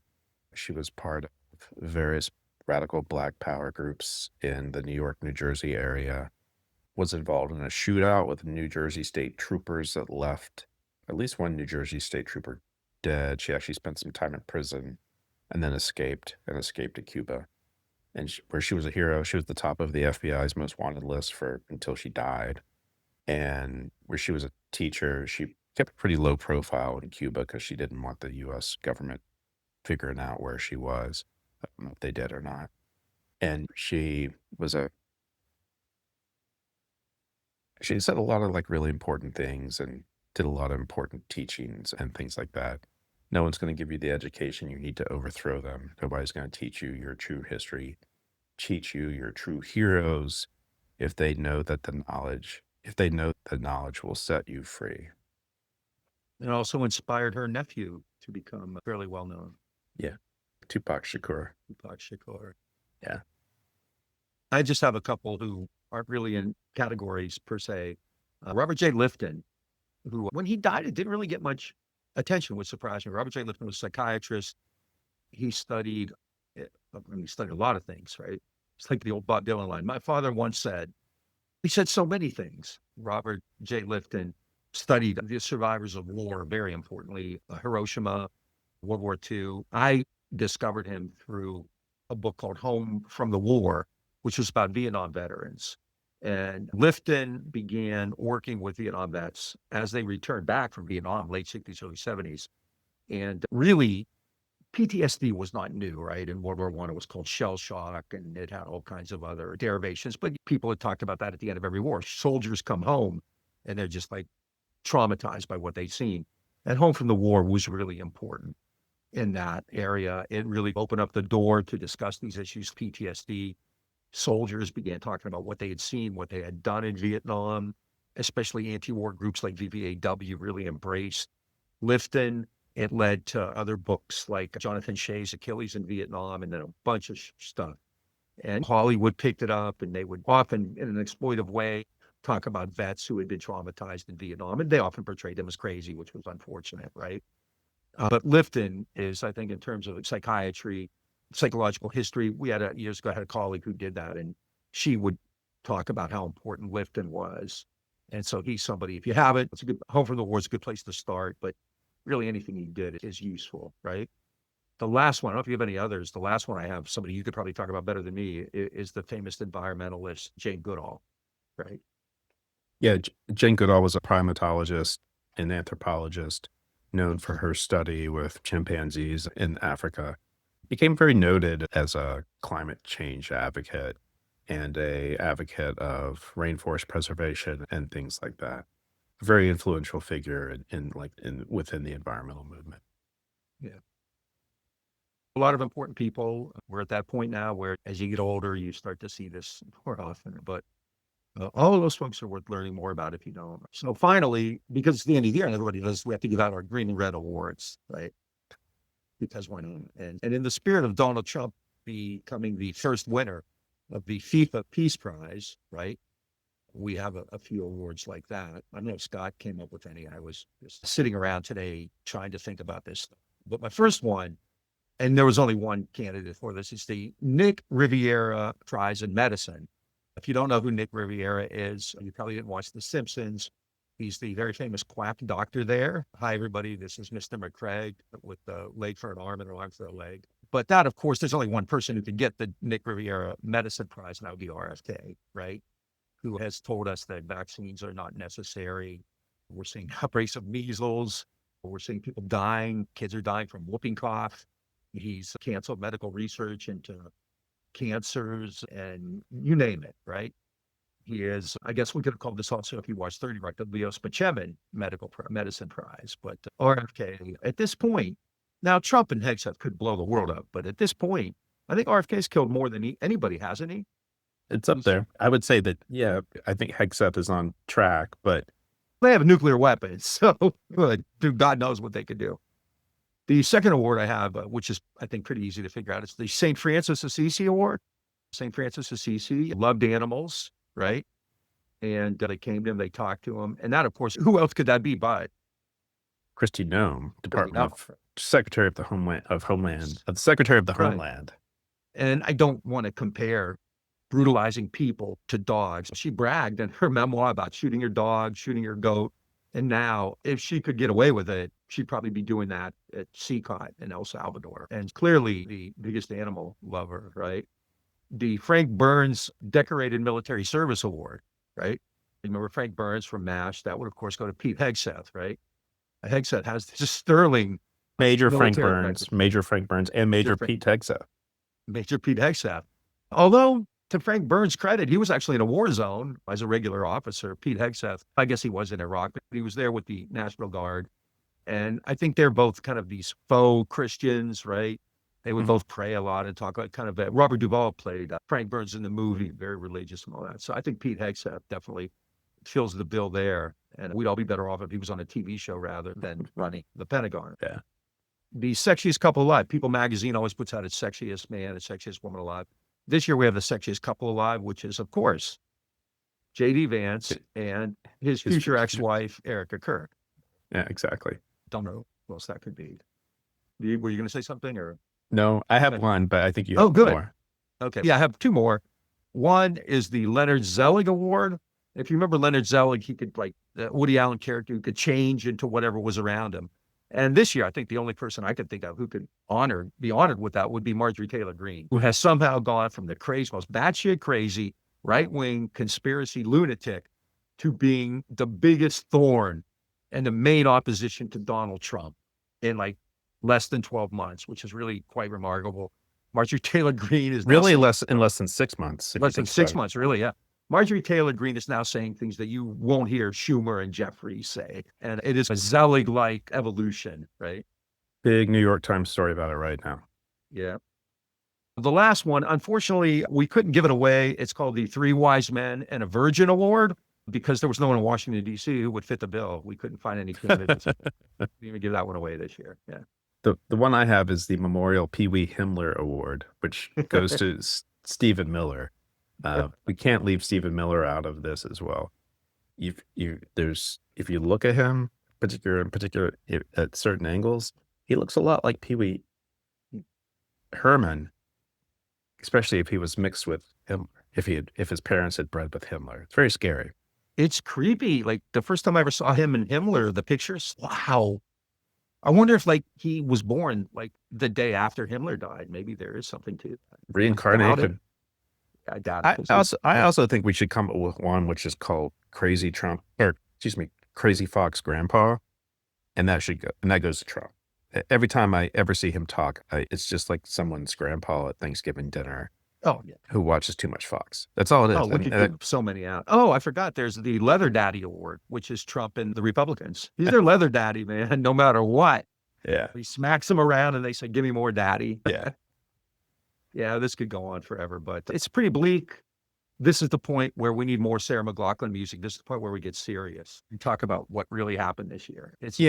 She was part of various radical Black power groups in the New York, New Jersey area. Was involved in a shootout with New Jersey state troopers that left at least one New Jersey state trooper dead. She actually spent some time in prison and then escaped to Cuba. And where she was a hero, she was the top of the FBI's most wanted list until she died. And where she was a teacher, she kept a pretty low profile in Cuba because she didn't want the U.S. government figuring out where she was. I don't know if they did or not. And she said a lot of like really important things and did a lot of important teachings and things like that. No one's going to give you the education you need to overthrow them. Nobody's going to teach you your true history, teach you your true heroes if they know the knowledge will set you free.
And also inspired her nephew to become fairly well known.
Yeah. Tupac Shakur.
Tupac Shakur.
Yeah.
I just have a couple who aren't really in categories per se. Robert J. Lifton, who, when he died, it didn't really get much attention, which surprised me. Robert J. Lifton was a psychiatrist. He studied a lot of things, right? It's like the old Bob Dylan line. My father once said, he said so many things. Robert J. Lifton studied the survivors of war, very importantly, Hiroshima, World War II. I discovered him through a book called Home from the War, which was about Vietnam veterans. And Lifton began working with Vietnam vets as they returned back from Vietnam, late 60s, early 70s. And really, PTSD was not new, right? In World War I, it was called shell shock, and it had all kinds of other derivations. But people had talked about that at the end of every war. Soldiers come home, and they're just like traumatized by what they've seen. And Home from the War was really important in that area. It really opened up the door to discuss these issues, PTSD. Soldiers began talking about what they had seen, what they had done in Vietnam, especially anti-war groups like VVAW really embraced Lifton. It led to other books like Jonathan Shea's Achilles in Vietnam, and then a bunch of stuff. And Hollywood picked it up, and they would often, in an exploitive way, talk about vets who had been traumatized in Vietnam. And they often portrayed them as crazy, which was unfortunate, right? But Lifton is, I think, in terms of psychiatry, psychological history, we had years ago, I had a colleague who did that, and she would talk about how important Lifton was. And so he's somebody, if you have it, it's a good, Home from the War is a good place to start, but really anything he did is useful, right? The last one, I don't know if you have any others, the last one I have, somebody you could probably talk about better than me, is the famous environmentalist, Jane Goodall, right?
Yeah, Jane Goodall was a primatologist and anthropologist known for her study with chimpanzees in Africa. Became very noted as a climate change advocate and a advocate of rainforest preservation and things like that. A very influential figure within the environmental movement.
Yeah. A lot of important people. We're at that point now where as you get older, you start to see this more often. But all of those folks are worth learning more about if you don't. So finally, because it's the end of the year and everybody does, we have to give out our green and red awards, right? Because why not? And in the spirit of Donald Trump becoming the first winner of the FIFA Peace Prize, right? We have a few awards like that. I don't know if Scott came up with any. I was just sitting around today trying to think about this. But my first one, and there was only one candidate for this, is the Nick Riviera Prize in Medicine. If you don't know who Nick Riviera is, you probably didn't watch The Simpsons. He's the very famous quack doctor there. Hi, everybody. This is Mr. McCraig with the leg for an arm and an arm for a leg. But that, of course, there's only one person who can get the Nick Riviera Medicine Prize, and that would be RFK, right? Who has told us that vaccines are not necessary. We're seeing outbreaks of measles. We're seeing people dying. Kids are dying from whooping cough. He's canceled medical research into cancers and you name it, right? He is, I guess we could have called this also, if you watch 30 Rock, the Leo Spaceman Medicine Prize. But RFK, at this point, now Trump and Hegseth could blow the world up, but at this point, I think RFK's killed more than anybody, hasn't he?
It's up there. I would say that, yeah, I think Hegseth is on track, but
they have nuclear weapons, so God knows what they could do. The second award I have, which is, I think, pretty easy to figure out, it's the St. Francis Assisi Award. St. Francis Assisi loved animals, right? And they came to him, they talked to him. And that, of course, who else could that be but
Kristi Noem, Secretary of the Homeland.
And I don't want to compare brutalizing people to dogs. She bragged in her memoir about shooting her dog, shooting her goat. And now, if she could get away with it, she'd probably be doing that at CCOT in El Salvador. And clearly the biggest animal lover, right? The Frank Burns Decorated Military Service Award, right? Remember Frank Burns from MASH? That would, of course, go to Pete Hegseth, right? Hegseth has this sterling
Major Frank
military
Burns,
record.
Major Frank Burns, and Major
Frank-
Pete Hegseth.
Major Pete Hegseth. Although, to Frank Burns' credit, he was actually in a war zone as a regular officer. Pete Hegseth, I guess he was in Iraq, but he was there with the National Guard. And I think they're both kind of these faux Christians, right? They would both pray a lot and talk like kind of Robert Duvall played Frank Burns in the movie, very religious and all that. So I think Pete Hegseth definitely fills the bill there. And we'd all be better off if he was on a TV show rather than running the Pentagon.
Yeah.
The sexiest couple alive. People magazine always puts out its sexiest man and sexiest woman alive. This year we have the sexiest couple alive, which is, of course, J.D. Vance and his future ex-wife, Erica Kirk.
Yeah, exactly.
Don't know who else that could be. Were you going to say something or?
No, I have one, but I think you
Oh,
have
good.
more.
Okay. Yeah, I have two more. One is the Leonard Zelig Award. If you remember Leonard Zelig, he could like the Woody Allen character who could change into whatever was around him. And this year, I think the only person I could think of who could be honored with that would be Marjorie Taylor Greene, who has somehow gone from the most batshit crazy, right-wing conspiracy lunatic to being the biggest thorn and the main opposition to Donald Trump in like less than 12 months, which is really quite remarkable. Marjorie Taylor Greene is
Really less than 6 months.
less than 6 months, really, yeah. Marjorie Taylor Greene is now saying things that you won't hear Schumer and Jeffries say. And it is a Zelig-like evolution, right?
Big New York Times story about it right now.
Yeah. The last one, unfortunately, we couldn't give it away. It's called the Three Wise Men and a Virgin Award because there was no one in Washington, D.C. who would fit the bill. We couldn't find any candidates. We didn't even give that one away this year. Yeah.
The one I have is the Memorial Pee Wee Himmler Award, which goes to Stephen Miller. We can't leave Stephen Miller out of this as well. If you look at him, particular at certain angles, he looks a lot like Pee Wee Herman, especially if he was mixed with Himmler. If his parents had bred with Himmler, it's very scary.
It's creepy. Like the first time I ever saw him and Himmler, the pictures, wow. I wonder if like he was born like the day after Himmler died. Maybe there is something to that.
Reincarnated.
I doubt it.
I also think we should come up with one which is called Crazy Fox Grandpa, and that goes to Trump. Every time I ever see him talk, it's just like someone's grandpa at Thanksgiving dinner.
Oh yeah,
who watches too much Fox. That's all it is.
Oh, we could give so many out. Oh, I forgot. There's the Leather Daddy Award, which is Trump and the Republicans. He's their leather daddy, man. No matter what.
Yeah.
He smacks them around, and they say, "Give me more, daddy."
Yeah.
Yeah, this could go on forever, but it's pretty bleak. This is the point where we need more Sarah McLachlan music. This is the point where we get serious and talk about what really happened this year. It's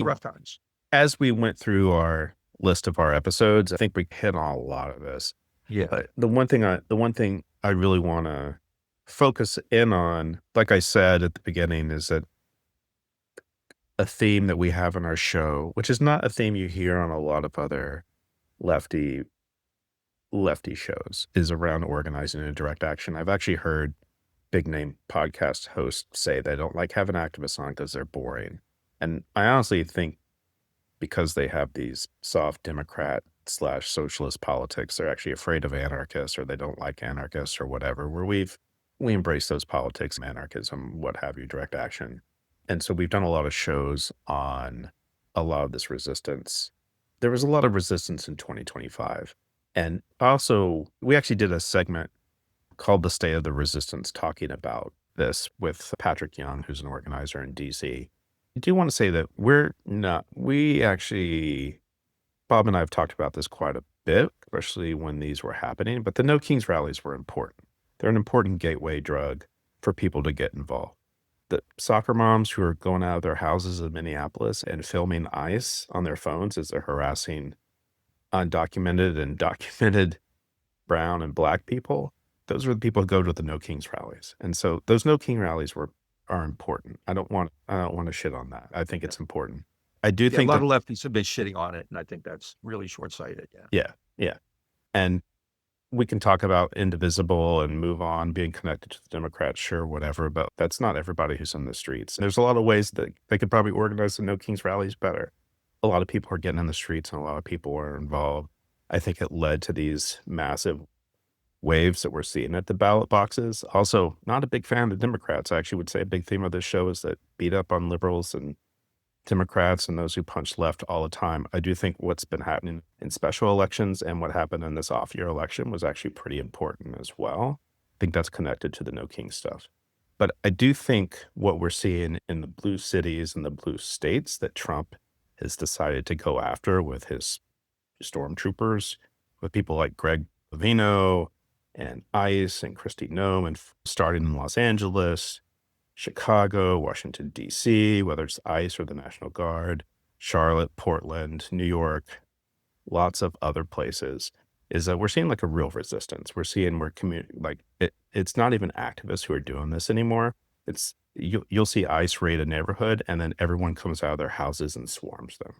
rough times.
As we went through our list of our episodes, I think we hit on a lot of this.
Yeah.
But the one thing I really want to focus in on, like I said at the beginning, is that a theme that we have in our show, which is not a theme you hear on a lot of other lefty shows, is around organizing and direct action. I've actually heard big name podcast hosts say they don't like having activists on because they're boring. And I honestly think because they have these soft Democrat / socialist politics, they're actually afraid of anarchists, or they don't like anarchists or whatever, where we embrace those politics, anarchism, what have you, direct action. And so we've done a lot of shows on a lot of this resistance. There was a lot of resistance in 2025. And also, we actually did a segment called The State of the Resistance, talking about this with Patrick Young, who's an organizer in DC. I do want to say that Bob and I have talked about this quite a bit, especially when these were happening, but the No Kings rallies were important. They're an important gateway drug for people to get involved. The soccer moms who are going out of their houses in Minneapolis and filming ICE on their phones as they're harassing undocumented and documented brown and black people, those are the people who go to the No Kings rallies. And so those No King rallies are important. I don't want to shit on that. I think it's important. I do think
a lot of lefties have been shitting on it, and I think that's really short-sighted.
Yeah. And we can talk about indivisible and move on, being connected to the Democrats, sure, whatever, but that's not everybody who's in the streets. There's a lot of ways that they could probably organize the No Kings rallies better. A lot of people are getting in the streets and a lot of people are involved. I think it led to these massive waves that we're seeing at the ballot boxes. Also, not a big fan of the Democrats. I actually would say a big theme of this show is that beat up on liberals and Democrats and those who punch left all the time. I do think what's been happening in special elections and what happened in this off-year election was actually pretty important as well. I think that's connected to the No King stuff. But I do think what we're seeing in the blue cities and the blue states that Trump has decided to go after with his stormtroopers, with people like Greg Levino and ICE and Kristi Noem, and starting in Los Angeles, Chicago, Washington, D.C., whether it's ICE or the National Guard, Charlotte, Portland, New York, lots of other places, is that we're seeing like a real resistance. We're seeing where community, like it's not even activists who are doing this anymore. It's you'll see ICE raid a neighborhood and then everyone comes out of their houses and swarms them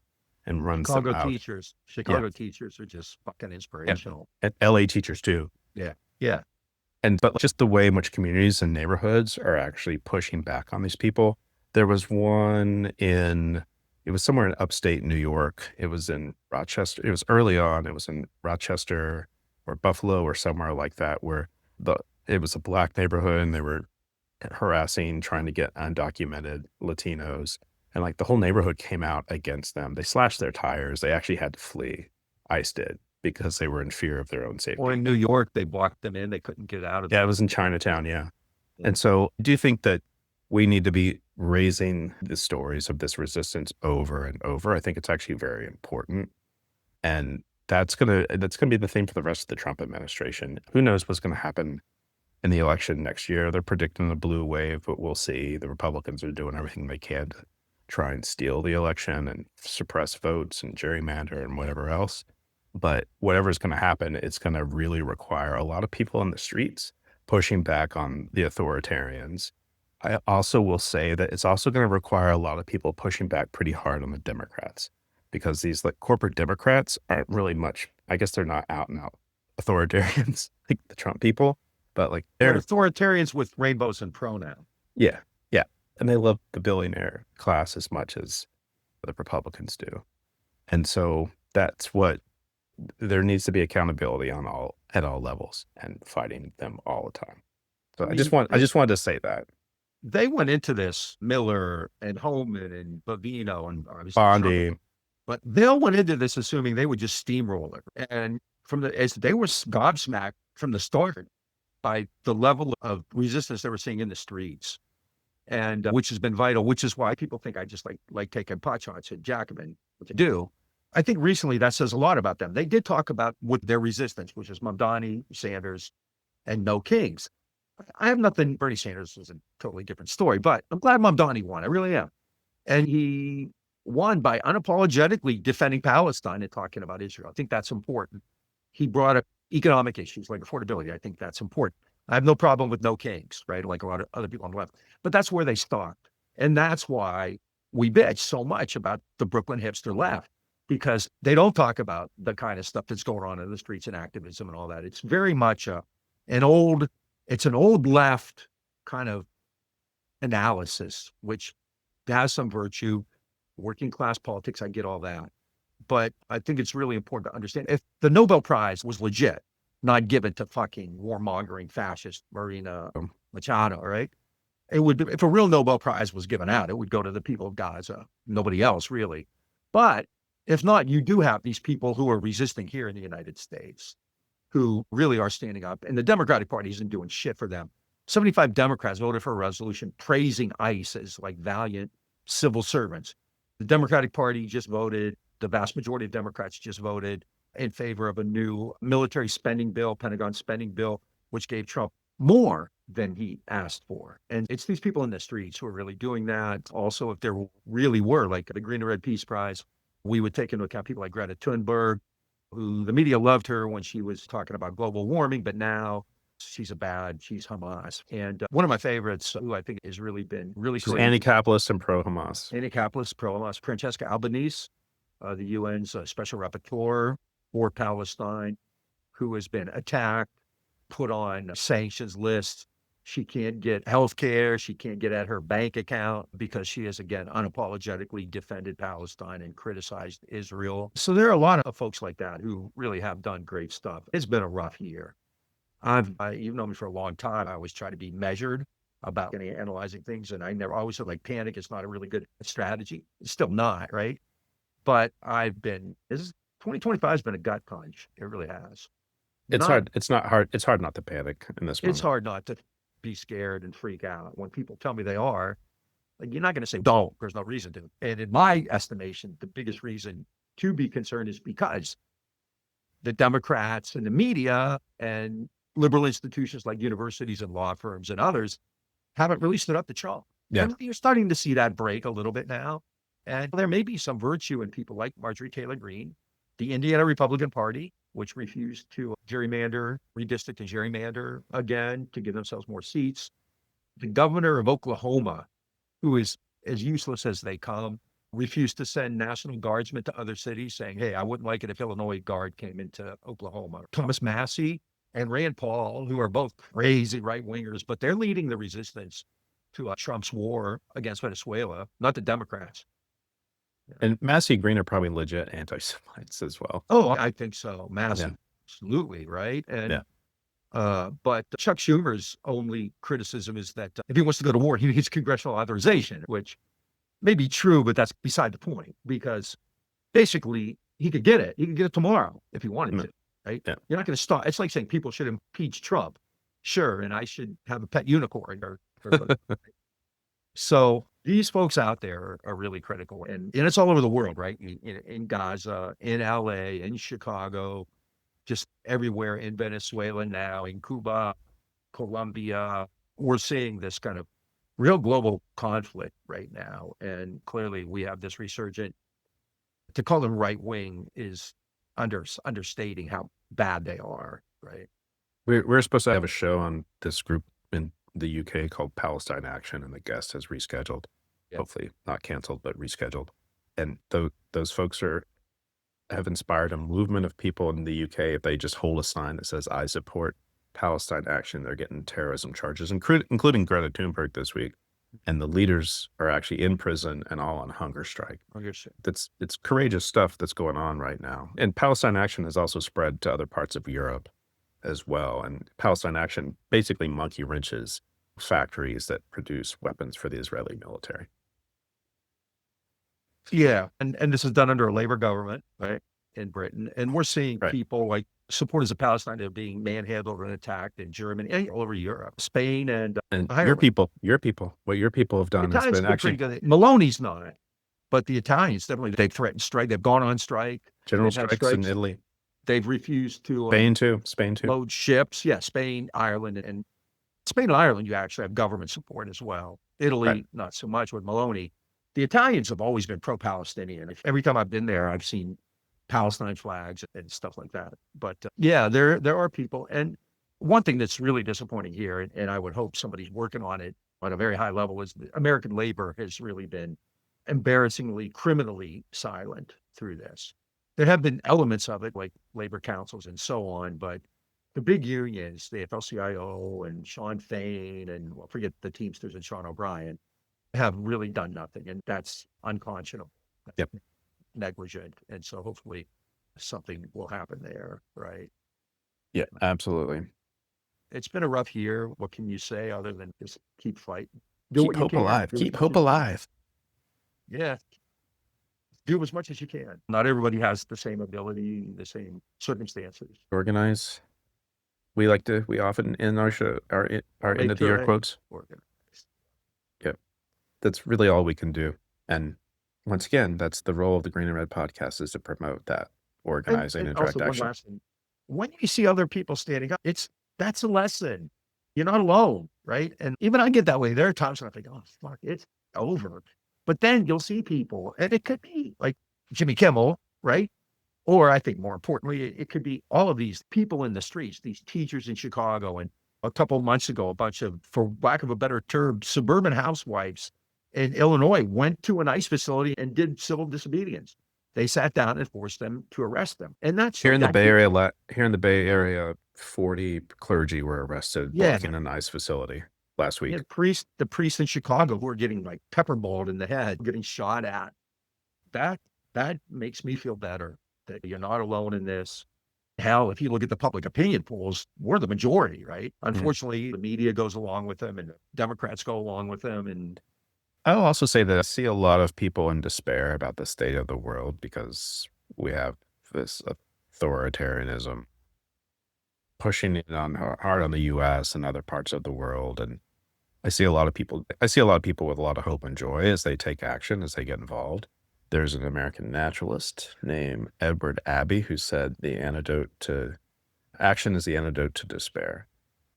and runs them
Chicago
out.
teachers. Chicago teachers are just fucking inspirational.
And LA teachers too.
Yeah. Yeah.
But just the way in which communities and neighborhoods are actually pushing back on these people. There was one it was somewhere in upstate New York. It was in Rochester. It was early on. It was in Rochester or Buffalo or somewhere like that, where it was a black neighborhood and they were harassing, trying to get undocumented Latinos. And like the whole neighborhood came out against them. They slashed their tires. They actually had to flee. ICE did, because they were in fear of their own safety.
Or in New York, they blocked them in. They couldn't get out of
Yeah, it was in Chinatown, yeah. And so I do think that we need to be raising the stories of this resistance over and over. I think it's actually very important. And that's gonna be the theme for the rest of the Trump administration. Who knows what's gonna happen in the election next year? They're predicting a blue wave, but we'll see. The Republicans are doing everything they can to try and steal the election and suppress votes and gerrymander and whatever else. But whatever's going to happen, it's going to really require a lot of people in the streets pushing back on the authoritarians. I also will say that it's also going to require a lot of people pushing back pretty hard on the Democrats, because these like corporate Democrats aren't really much, I guess they're not out and out authoritarians like the Trump people, but like
They're
they're,
authoritarians with rainbows and pronouns.
yeah. And they love the billionaire class as much as the Republicans do. And so that's what there needs to be accountability at all levels and fighting them all the time. So I just wanted to say that.
They went into this, Miller and Holman and Bovino and obviously
Bondi.
Trump, but they all went into this assuming they would just steamroll it. And as they were gobsmacked from the start by the level of resistance they were seeing in the streets, and which has been vital, which is why people think I just like taking pot shots at Jacobin, what they do. I think recently that says a lot about them. They did talk about what their resistance, which is Mamdani, Sanders, and no Kings. I have nothing. Bernie Sanders was a totally different story, but I'm glad Mamdani won. I really am. And he won by unapologetically defending Palestine and talking about Israel. I think that's important. He brought up economic issues like affordability. I think that's important. I have no problem with no Kings, right? Like a lot of other people on the left, but that's where they stopped. And that's why we bitch so much about the Brooklyn hipster left, because they don't talk about the kind of stuff that's going on in the streets and activism and all that. It's very much an old left kind of analysis, which has some virtue, working class politics. I get all that. But I think it's really important to understand if the Nobel Prize was legit, not given to fucking warmongering fascist Marina Machado, right? It would be, if a real Nobel Prize was given out, it would go to the people of Gaza, nobody else really. But if not, you do have these people who are resisting here in the United States, who really are standing up, and the Democratic Party isn't doing shit for them. 75 Democrats voted for a resolution praising ICE as like valiant civil servants. The Democratic Party just voted, the vast majority of Democrats just voted in favor of a new military spending bill, Pentagon spending bill, which gave Trump more than he asked for. And it's these people in the streets who are really doing that. Also, if there really were like the Green and Red Peace Prize, we would take into account people like Greta Thunberg, who the media loved her when she was talking about global warming, but now she's Hamas. And one of my favorites, who I think has really been really
She's anti-capitalist and pro-Hamas.
Anti-capitalist, pro-Hamas, Francesca Albanese, the UN's special rapporteur for Palestine, who has been attacked, put on sanctions lists. She can't get health care. She can't get at her bank account because she has, again, unapologetically defended Palestine and criticized Israel. So there are a lot of folks like that who really have done great stuff. It's been a rough year. You've known me for a long time. I always try to be measured about analyzing things. And I never always said like panic is not a really good strategy. It's still not, right? But this is 2025 has been a gut punch. It really has.
It's
Not,
hard. It's not hard. It's hard not to panic in this
it's
moment.
hard not to be scared and freak out when people tell me they are. Like, you're not going to say don't. There's no reason to. And in my estimation, the biggest reason to be concerned is because the Democrats and the media and liberal institutions like universities and law firms and others haven't really stood up to Trump.
Yeah.
And you're starting to see that break a little bit now. And there may be some virtue in people like Marjorie Taylor Greene, the Indiana Republican Party, which refused to redistrict and gerrymander again to give themselves more seats. The governor of Oklahoma, who is as useless as they come, refused to send National Guardsmen to other cities, saying, hey, I wouldn't like it if Illinois Guard came into Oklahoma. Thomas Massey and Rand Paul, who are both crazy right-wingers, but they're leading the resistance to Trump's war against Venezuela, not the Democrats.
And Massey Green are probably legit anti-Semites as well.
Oh, I think so. Massey,
Yeah.
absolutely, right? And
Yeah.
but Chuck Schumer's only criticism is that if he wants to go to war, he needs congressional authorization, which may be true, but that's beside the point, because basically he could get it. He could get it tomorrow if he wanted to, right?
Yeah.
You're not going to stop. It's like saying people should impeach Trump. Sure, and I should have a pet unicorn. So these folks out there are really critical. And it's all over the world, right? In Gaza, in LA, in Chicago, just everywhere, in Venezuela now, in Cuba, Colombia. We're seeing this kind of real global conflict right now. And clearly we have this resurgent. To call them right wing is understating how bad they are, right?
We're supposed to have a show on this group in the UK called Palestine Action, and the guest has rescheduled.
Yeah.
Hopefully not canceled, but rescheduled. And those folks have inspired a movement of people in the UK. If they just hold a sign that says "I support Palestine Action," they're getting terrorism charges, including Greta Thunberg this week. And the leaders are actually in prison and all on hunger strike. It's courageous stuff that's going on right now. And Palestine Action has also spread to other parts of Europe as well. And Palestine Action basically monkey wrenches factories that produce weapons for the Israeli military.
Yeah. And this is done under a labor government, right, in Britain. And we're seeing people like supporters of Palestine that are being manhandled and attacked in Germany and all over Europe, Spain, and
your people, what your people have done has been actually
pretty good. Maloney's not, but the Italians definitely, they've threatened strike. They've gone on strike.
General strikes in Italy.
They've refused to
Spain too.
Load ships. Yeah, Spain, Ireland, and you actually have government support as well. Italy, not so much with Maloney. The Italians have always been pro-Palestinian. Every time I've been there, I've seen Palestine flags and stuff like that. But yeah, there are people. And one thing that's really disappointing here, and I would hope somebody's working on it on a very high level, is that American labor has really been embarrassingly, criminally silent through this. There have been elements of it, like labor councils and so on, but the big unions, the AFL-CIO and Sean Fain, and forget the Teamsters and Sean O'Brien, have really done nothing. And that's unconscionable.
Yep.
Negligent. And so hopefully something will happen there, right?
Yeah, absolutely.
It's been a rough year. What can you say other than just keep fighting?
Keep hope alive. Keep hope alive.
Yeah. Do as much as you can. Not everybody has the same ability, the same circumstances.
Organize. We often in our show, our end of the year quotes.
Organize.
Yep. That's really all we can do. And once again, that's the role of the Green and Red podcast, is to promote that organizing and direct action.
One last thing. When you see other people standing up, that's a lesson. You're not alone, right? And even I get that way. There are times when I think, oh, fuck, it's over. But then you'll see people, and it could be like Jimmy Kimmel, right? Or I think more importantly, it could be all of these people in the streets, these teachers in Chicago. And a couple of months ago, a bunch of, for lack of a better term, suburban housewives in Illinois went to an ICE facility and did civil disobedience. They sat down and forced them to arrest them. And that's
here in the Bay Area. Here in the Bay Area, 40 clergy were arrested working in an ICE facility last week.
Yeah, the priests in Chicago who are getting like pepperballed in the head, getting shot at. That makes me feel better that you're not alone in this. Hell, if you look at the public opinion polls, we're the majority, right? Unfortunately, the media goes along with them and the Democrats go along with them. And
I'll also say that I see a lot of people in despair about the state of the world because we have this authoritarianism pushing it on hard on the US and other parts of the world. And I see a lot of people with a lot of hope and joy as they take action, as they get involved. There's an American naturalist named Edward Abbey who said the antidote to action is the antidote to despair.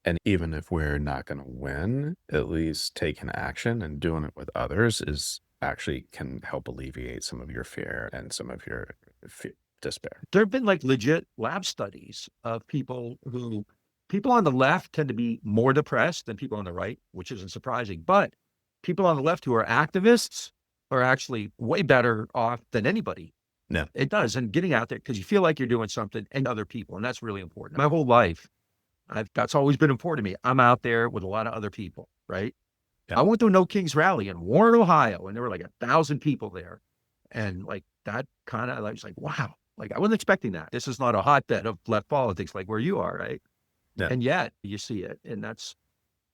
And even if we're not going to win, at least taking action and doing it with others is actually can help alleviate some of your fear and some of your despair.
there have been like legit lab studies of people on the left tend to be more depressed than people on the right, which isn't surprising. But people on the left who are activists are actually way better off than anybody.
Yeah.
It does. And getting out there because you feel like you're doing something and other people. And that's really important. My whole life, that's always been important to me. I'm out there with a lot of other people, right?
Yeah.
I went to a No Kings rally in Warren, Ohio, and there were like 1,000 people there. And like that kind of, I was like, wow, like I wasn't expecting that. This is not a hotbed of left politics like where you are, right?
Yeah.
And yet you see it. And that's,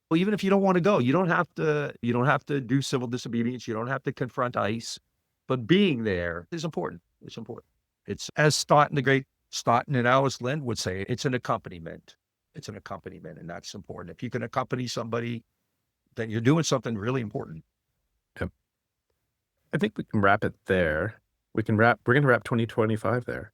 well, even if you don't want to go, you don't have to do civil disobedience. You don't have to confront ICE, but being there is important. It's important. It's as the great Stoughton and Alice Lind would say, it's an accompaniment. It's an accompaniment, and that's important. If you can accompany somebody, then you're doing something really important.
Yep. I think we can wrap it there. We're going to wrap 2025 there.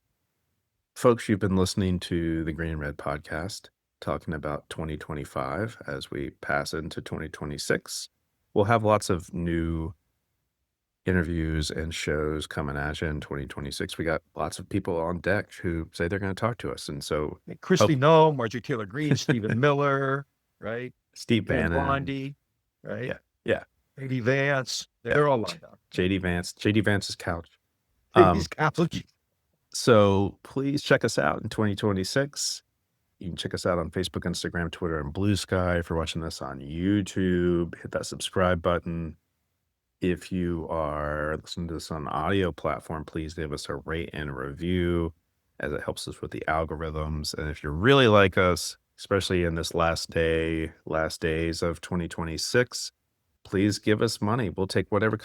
Folks, you've been listening to the Green and Red podcast, talking about 2025 as we pass into 2026. We'll have lots of new interviews and shows coming at you in 2026. We got lots of people on deck who say they're going to talk to us. And so
Christy No, Marjorie Taylor Greene, Stephen Miller, right?
Steve
Van
Bannon,
Blondie, right?
Yeah.
JD Vance, they're all lined up.
JD Vance's couch.
JD's couch.
So please check us out in 2026. You can check us out on Facebook, Instagram, Twitter, and Blue Sky. If you're watching this on YouTube, hit that subscribe button. If you are listening to this on audio platform, please give us a rate and a review as it helps us with the algorithms. And if you really like us, especially in this last days of 2026, please give us money. We'll take whatever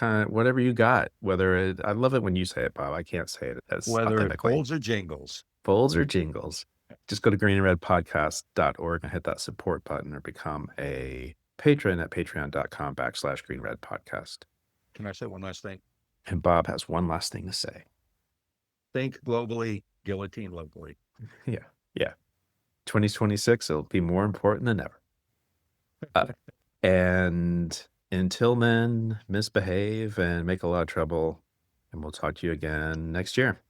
you got. I love it when you say it, Bob. I can't say it as
Whether it
authentically.
folds or jingles.
Folds or jingles. Just go to greenandredpodcast.org and hit that support button or become a patron at patreon.com/greenredpodcast.
Can I say one last thing?
And Bob has one last thing to say.
Think globally, guillotine locally.
Yeah. 2026, it'll be more important than ever. And until then, misbehave and make a lot of trouble. And we'll talk to you again next year.